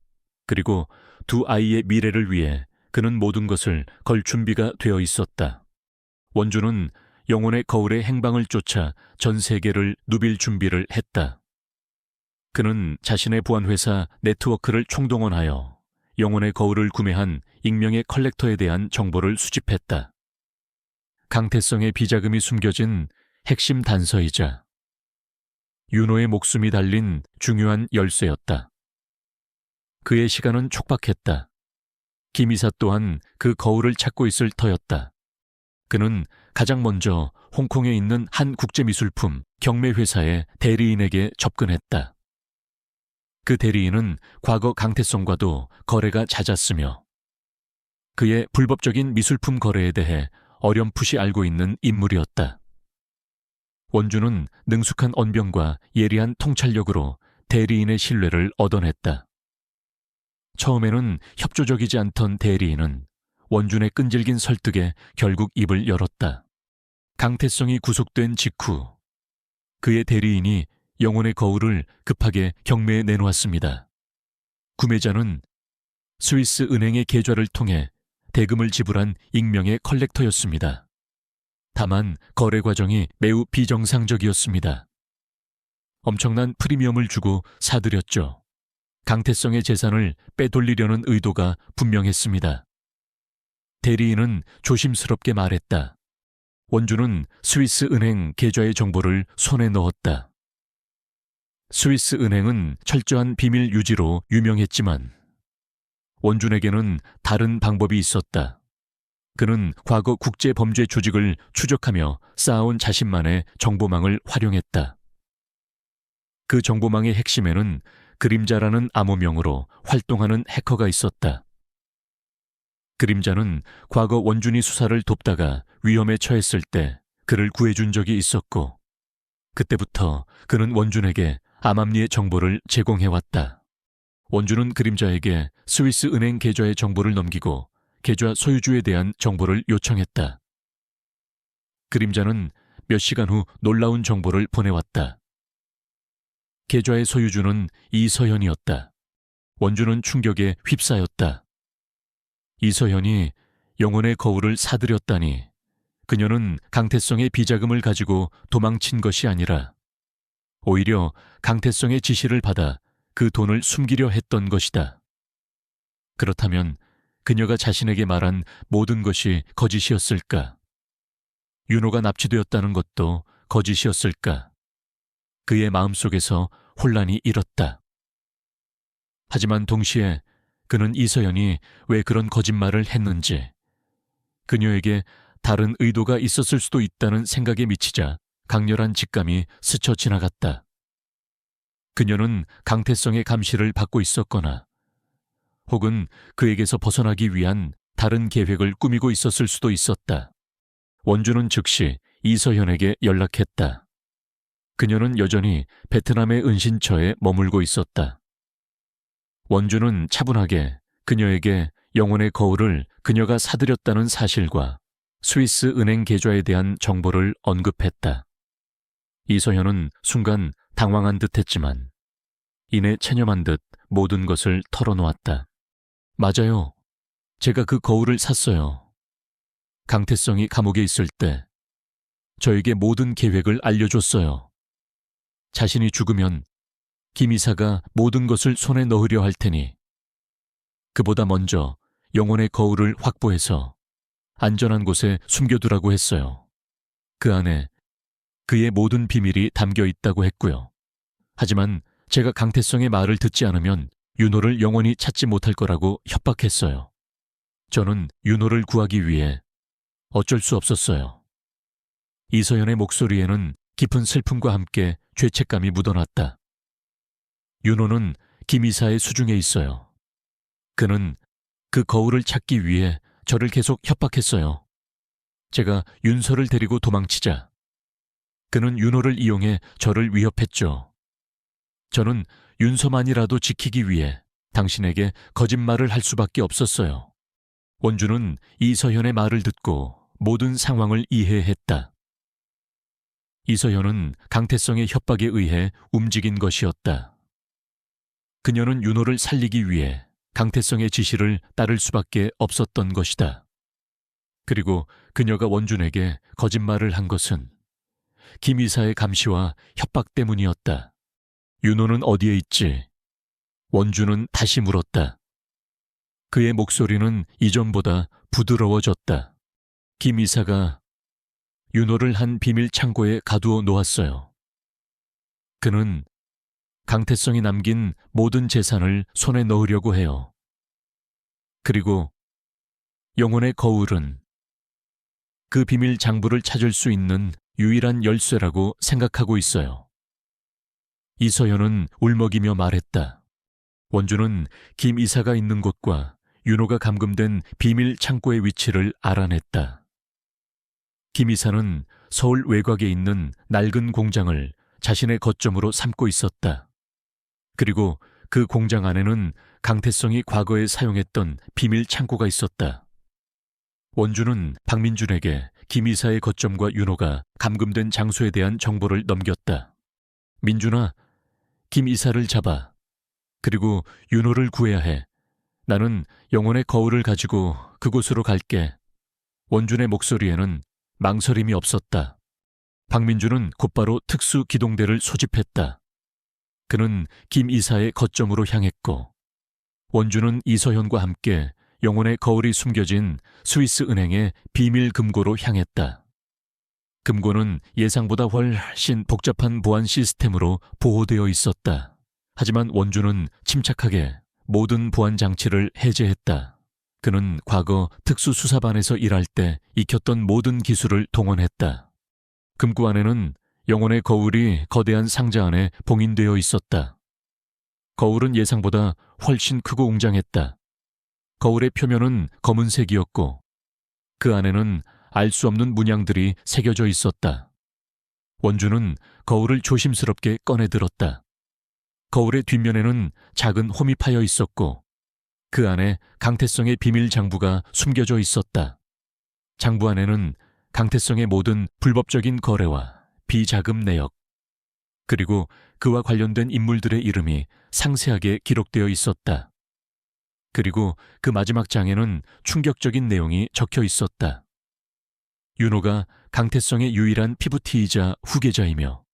그리고 두 아이의 미래를 위해 그는 모든 것을 걸 준비가 되어 있었다. 원주는 영혼의 거울의 행방을 쫓아 전 세계를 누빌 준비를 했다. 그는 자신의 보안회사 네트워크를 총동원하여 영혼의 거울을 구매한 익명의 컬렉터에 대한 정보를 수집했다. 강태성의 비자금이 숨겨진 핵심 단서이자 윤호의 목숨이 달린 중요한 열쇠였다. 그의 시간은 촉박했다. 김 이사 또한 그 거울을 찾고 있을 터였다. 그는 가장 먼저 홍콩에 있는 한 국제미술품 경매회사의 대리인에게 접근했다. 그 대리인은 과거 강태성과도 거래가 잦았으며 그의 불법적인 미술품 거래에 대해 어렴풋이 알고 있는 인물이었다. 원주는 능숙한 언변과 예리한 통찰력으로 대리인의 신뢰를 얻어냈다. 처음에는 협조적이지 않던 대리인은 원준의 끈질긴 설득에 결국 입을 열었다. 강태성이 구속된 직후 그의 대리인이 영혼의 거울을 급하게 경매에 내놓았습니다. 구매자는 스위스 은행의 계좌를 통해 대금을 지불한 익명의 컬렉터였습니다. 다만 거래 과정이 매우 비정상적이었습니다. 엄청난 프리미엄을 주고 사들였죠. 강태성의 재산을 빼돌리려는 의도가 분명했습니다. 대리인은 조심스럽게 말했다. 원주는 스위스 은행 계좌의 정보를 손에 넣었다. 스위스 은행은 철저한 비밀 유지로 유명했지만 원준에게는 다른 방법이 있었다. 그는 과거 국제범죄 조직을 추적하며 쌓아온 자신만의 정보망을 활용했다. 그 정보망의 핵심에는 그림자라는 암호명으로 활동하는 해커가 있었다. 그림자는 과거 원준이 수사를 돕다가 위험에 처했을 때 그를 구해준 적이 있었고 그때부터 그는 원준에게 암암리의 정보를 제공해왔다. 원준은 그림자에게 스위스 은행 계좌의 정보를 넘기고 계좌 소유주에 대한 정보를 요청했다. 그림자는 몇 시간 후 놀라운 정보를 보내왔다. 계좌의 소유주는 이서현이었다. 원준은 충격에 휩싸였다. 이서현이 영혼의 거울을 사들였다니 그녀는 강태성의 비자금을 가지고 도망친 것이 아니라 오히려 강태성의 지시를 받아 그 돈을 숨기려 했던 것이다. 그렇다면 그녀가 자신에게 말한 모든 것이 거짓이었을까? 윤호가 납치되었다는 것도 거짓이었을까? 그의 마음속에서 혼란이 일었다. 하지만 동시에 그는 이서연이 왜 그런 거짓말을 했는지, 그녀에게 다른 의도가 있었을 수도 있다는 생각에 미치자 강렬한 직감이 스쳐 지나갔다. 그녀는 강태성의 감시를 받고 있었거나 혹은 그에게서 벗어나기 위한 다른 계획을 꾸미고 있었을 수도 있었다. 원주는 즉시 이서현에게 연락했다. 그녀는 여전히 베트남의 은신처에 머물고 있었다. 원주는 차분하게 그녀에게 영혼의 거울을 그녀가 사들였다는 사실과 스위스 은행 계좌에 대한 정보를 언급했다. 이서현은 순간 당황한 듯 했지만 이내 체념한 듯 모든 것을 털어놓았다. 맞아요. 제가 그 거울을 샀어요. 강태성이 감옥에 있을 때 저에게 모든 계획을 알려줬어요. 자신이 죽으면 김 이사가 모든 것을 손에 넣으려 할 테니 그보다 먼저 영혼의 거울을 확보해서 안전한 곳에 숨겨두라고 했어요. 그 안에 그의 모든 비밀이 담겨 있다고 했고요. 하지만 제가 강태성의 말을 듣지 않으면 윤호를 영원히 찾지 못할 거라고 협박했어요. 저는 윤호를 구하기 위해 어쩔 수 없었어요. 이서연의 목소리에는 깊은 슬픔과 함께 죄책감이 묻어났다. 윤호는 김 이사의 수중에 있어요. 그는 그 거울을 찾기 위해 저를 계속 협박했어요. 제가 윤서를 데리고 도망치자 그는 윤호를 이용해 저를 위협했죠. 저는 윤서만이라도 지키기 위해 당신에게 거짓말을 할 수밖에 없었어요. 원주는 이서현의 말을 듣고 모든 상황을 이해했다. 이서현은 강태성의 협박에 의해 움직인 것이었다. 그녀는 윤호를 살리기 위해 강태성의 지시를 따를 수밖에 없었던 것이다. 그리고 그녀가 원준에게 거짓말을 한 것은 김 이사의 감시와 협박 때문이었다. 윤호는 어디에 있지? 원준은 다시 물었다. 그의 목소리는 이전보다 부드러워졌다. 김 이사가 윤호를 한 비밀 창고에 가두어 놓았어요. 그는 강태성이 남긴 모든 재산을 손에 넣으려고 해요. 그리고 영혼의 거울은 그 비밀 장부를 찾을 수 있는 유일한 열쇠라고 생각하고 있어요. 이서연은 울먹이며 말했다. 원주는 김 이사가 있는 곳과 윤호가 감금된 비밀 창고의 위치를 알아냈다. 김 이사는 서울 외곽에 있는 낡은 공장을 자신의 거점으로 삼고 있었다. 그리고 그 공장 안에는 강태성이 과거에 사용했던 비밀 창고가 있었다. 원주는 박민준에게 김 이사의 거점과 윤호가 감금된 장소에 대한 정보를 넘겼다. 민준아, 김 이사를 잡아. 그리고 윤호를 구해야 해. 나는 영혼의 거울을 가지고 그곳으로 갈게. 원준의 목소리에는 망설임이 없었다. 박민준은 곧바로 특수 기동대를 소집했다. 그는 김 이사의 거점으로 향했고 원준은 이서현과 함께 영혼의 거울이 숨겨진 스위스 은행의 비밀 금고로 향했다. 금고는 예상보다 훨씬 복잡한 보안 시스템으로 보호되어 있었다. 하지만 원준은 침착하게 모든 보안 장치를 해제했다. 그는 과거 특수수사반에서 일할 때 익혔던 모든 기술을 동원했다. 금고 안에는 영혼의 거울이 거대한 상자 안에 봉인되어 있었다. 거울은 예상보다 훨씬 크고 웅장했다. 거울의 표면은 검은색이었고 그 안에는 알 수 없는 문양들이 새겨져 있었다. 원주는 거울을 조심스럽게 꺼내 들었다. 거울의 뒷면에는 작은 홈이 파여 있었고 그 안에 강태성의 비밀 장부가 숨겨져 있었다. 장부 안에는 강태성의 모든 불법적인 거래와 비자금 내역, 그리고 그와 관련된 인물들의 이름이 상세하게 기록되어 있었다. 그리고 그 마지막 장에는 충격적인 내용이 적혀 있었다. 윤호가 강태성의 유일한 피부티이자 후계자이며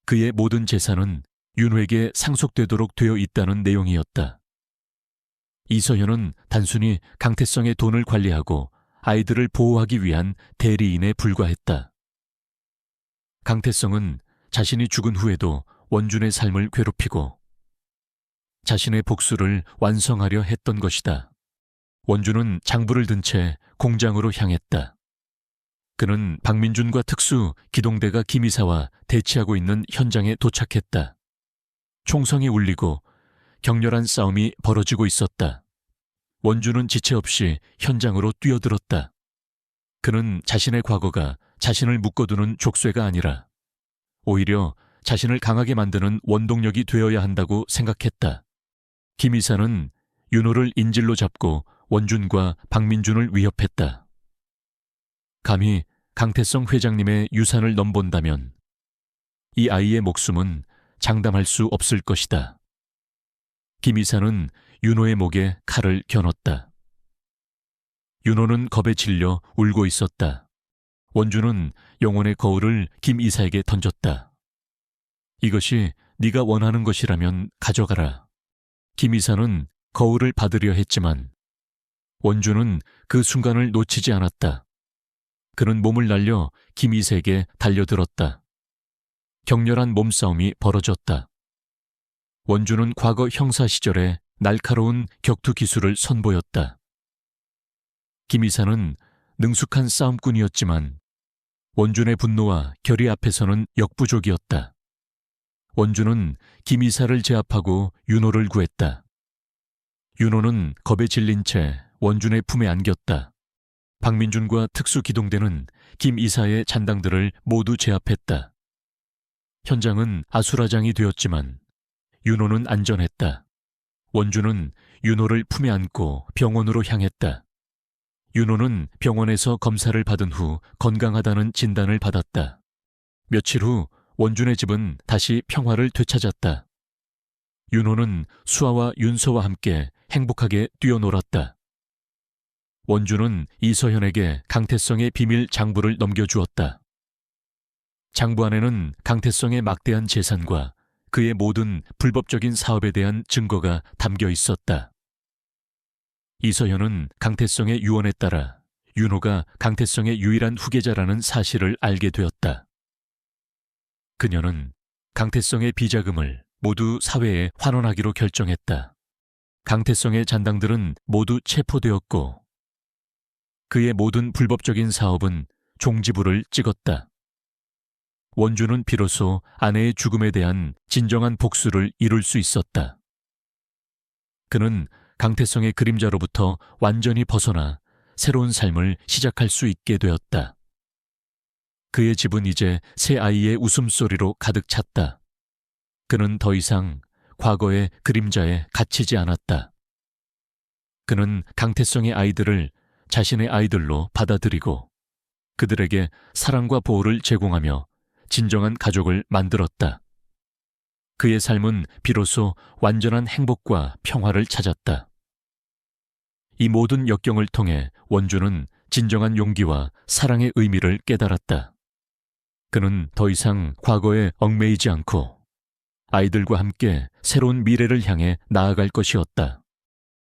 그의 모든 재산은 윤호에게 상속되도록 되어 있다는 내용이었다. 이서현은 단순히 강태성의 돈을 관리하고 아이들을 보호하기 위한 대리인에 불과했다. 강태성은 자신이 죽은 후에도 원준의 삶을 괴롭히고 자신의 복수를 완성하려 했던 것이다. 원준은 장부를 든 채 공장으로 향했다. 그는 박민준과 특수 기동대가 김 이사와 대치하고 있는 현장에 도착했다. 총성이 울리고 격렬한 싸움이 벌어지고 있었다. 원준은 지체 없이 현장으로 뛰어들었다. 그는 자신의 과거가 자신을 묶어두는 족쇄가 아니라 오히려 자신을 강하게 만드는 원동력이 되어야 한다고 생각했다. 김 이사는 윤호를 인질로 잡고 원준과 박민준을 위협했다. 감히 강태성 회장님의 유산을 넘본다면 이 아이의 목숨은 장담할 수 없을 것이다. 김 이사는 윤호의 목에 칼을 겨눴다. 윤호는 겁에 질려 울고 있었다. 원준은 영혼의 거울을 김 이사에게 던졌다. 이것이 네가 원하는 것이라면 가져가라. 김 이사는 거울을 받으려 했지만 원준은 그 순간을 놓치지 않았다. 그는 몸을 날려 김 이사에게 달려들었다. 격렬한 몸싸움이 벌어졌다. 원주는 과거 형사 시절에 날카로운 격투 기술을 선보였다. 김이사는 능숙한 싸움꾼이었지만 원준의 분노와 결의 앞에서는 역부족이었다. 원준은 김이사를 제압하고 윤호를 구했다. 윤호는 겁에 질린 채 원준의 품에 안겼다. 박민준과 특수기동대는 김이사의 잔당들을 모두 제압했다. 현장은 아수라장이 되었지만 윤호는 안전했다. 원준은 윤호를 품에 안고 병원으로 향했다. 윤호는 병원에서 검사를 받은 후 건강하다는 진단을 받았다. 며칠 후 원준의 집은 다시 평화를 되찾았다. 윤호는 수아와 윤서와 함께 행복하게 뛰어놀았다. 원준은 이서현에게 강태성의 비밀 장부를 넘겨주었다. 장부 안에는 강태성의 막대한 재산과 그의 모든 불법적인 사업에 대한 증거가 담겨 있었다. 이서현은 강태성의 유언에 따라 윤호가 강태성의 유일한 후계자라는 사실을 알게 되었다. 그녀는 강태성의 비자금을 모두 사회에 환원하기로 결정했다. 강태성의 잔당들은 모두 체포되었고 그의 모든 불법적인 사업은 종지부를 찍었다. 원주는 비로소 아내의 죽음에 대한 진정한 복수를 이룰 수 있었다. 그는 강태성의 그림자로부터 완전히 벗어나 새로운 삶을 시작할 수 있게 되었다. 그의 집은 이제 새 아이의 웃음소리로 가득 찼다. 그는 더 이상 과거의 그림자에 갇히지 않았다. 그는 강태성의 아이들을 자신의 아이들로 받아들이고 그들에게 사랑과 보호를 제공하며 진정한 가족을 만들었다. 그의 삶은 비로소 완전한 행복과 평화를 찾았다. 이 모든 역경을 통해 원주는 진정한 용기와 사랑의 의미를 깨달았다. 그는 더 이상 과거에 얽매이지 않고 아이들과 함께 새로운 미래를 향해 나아갈 것이었다.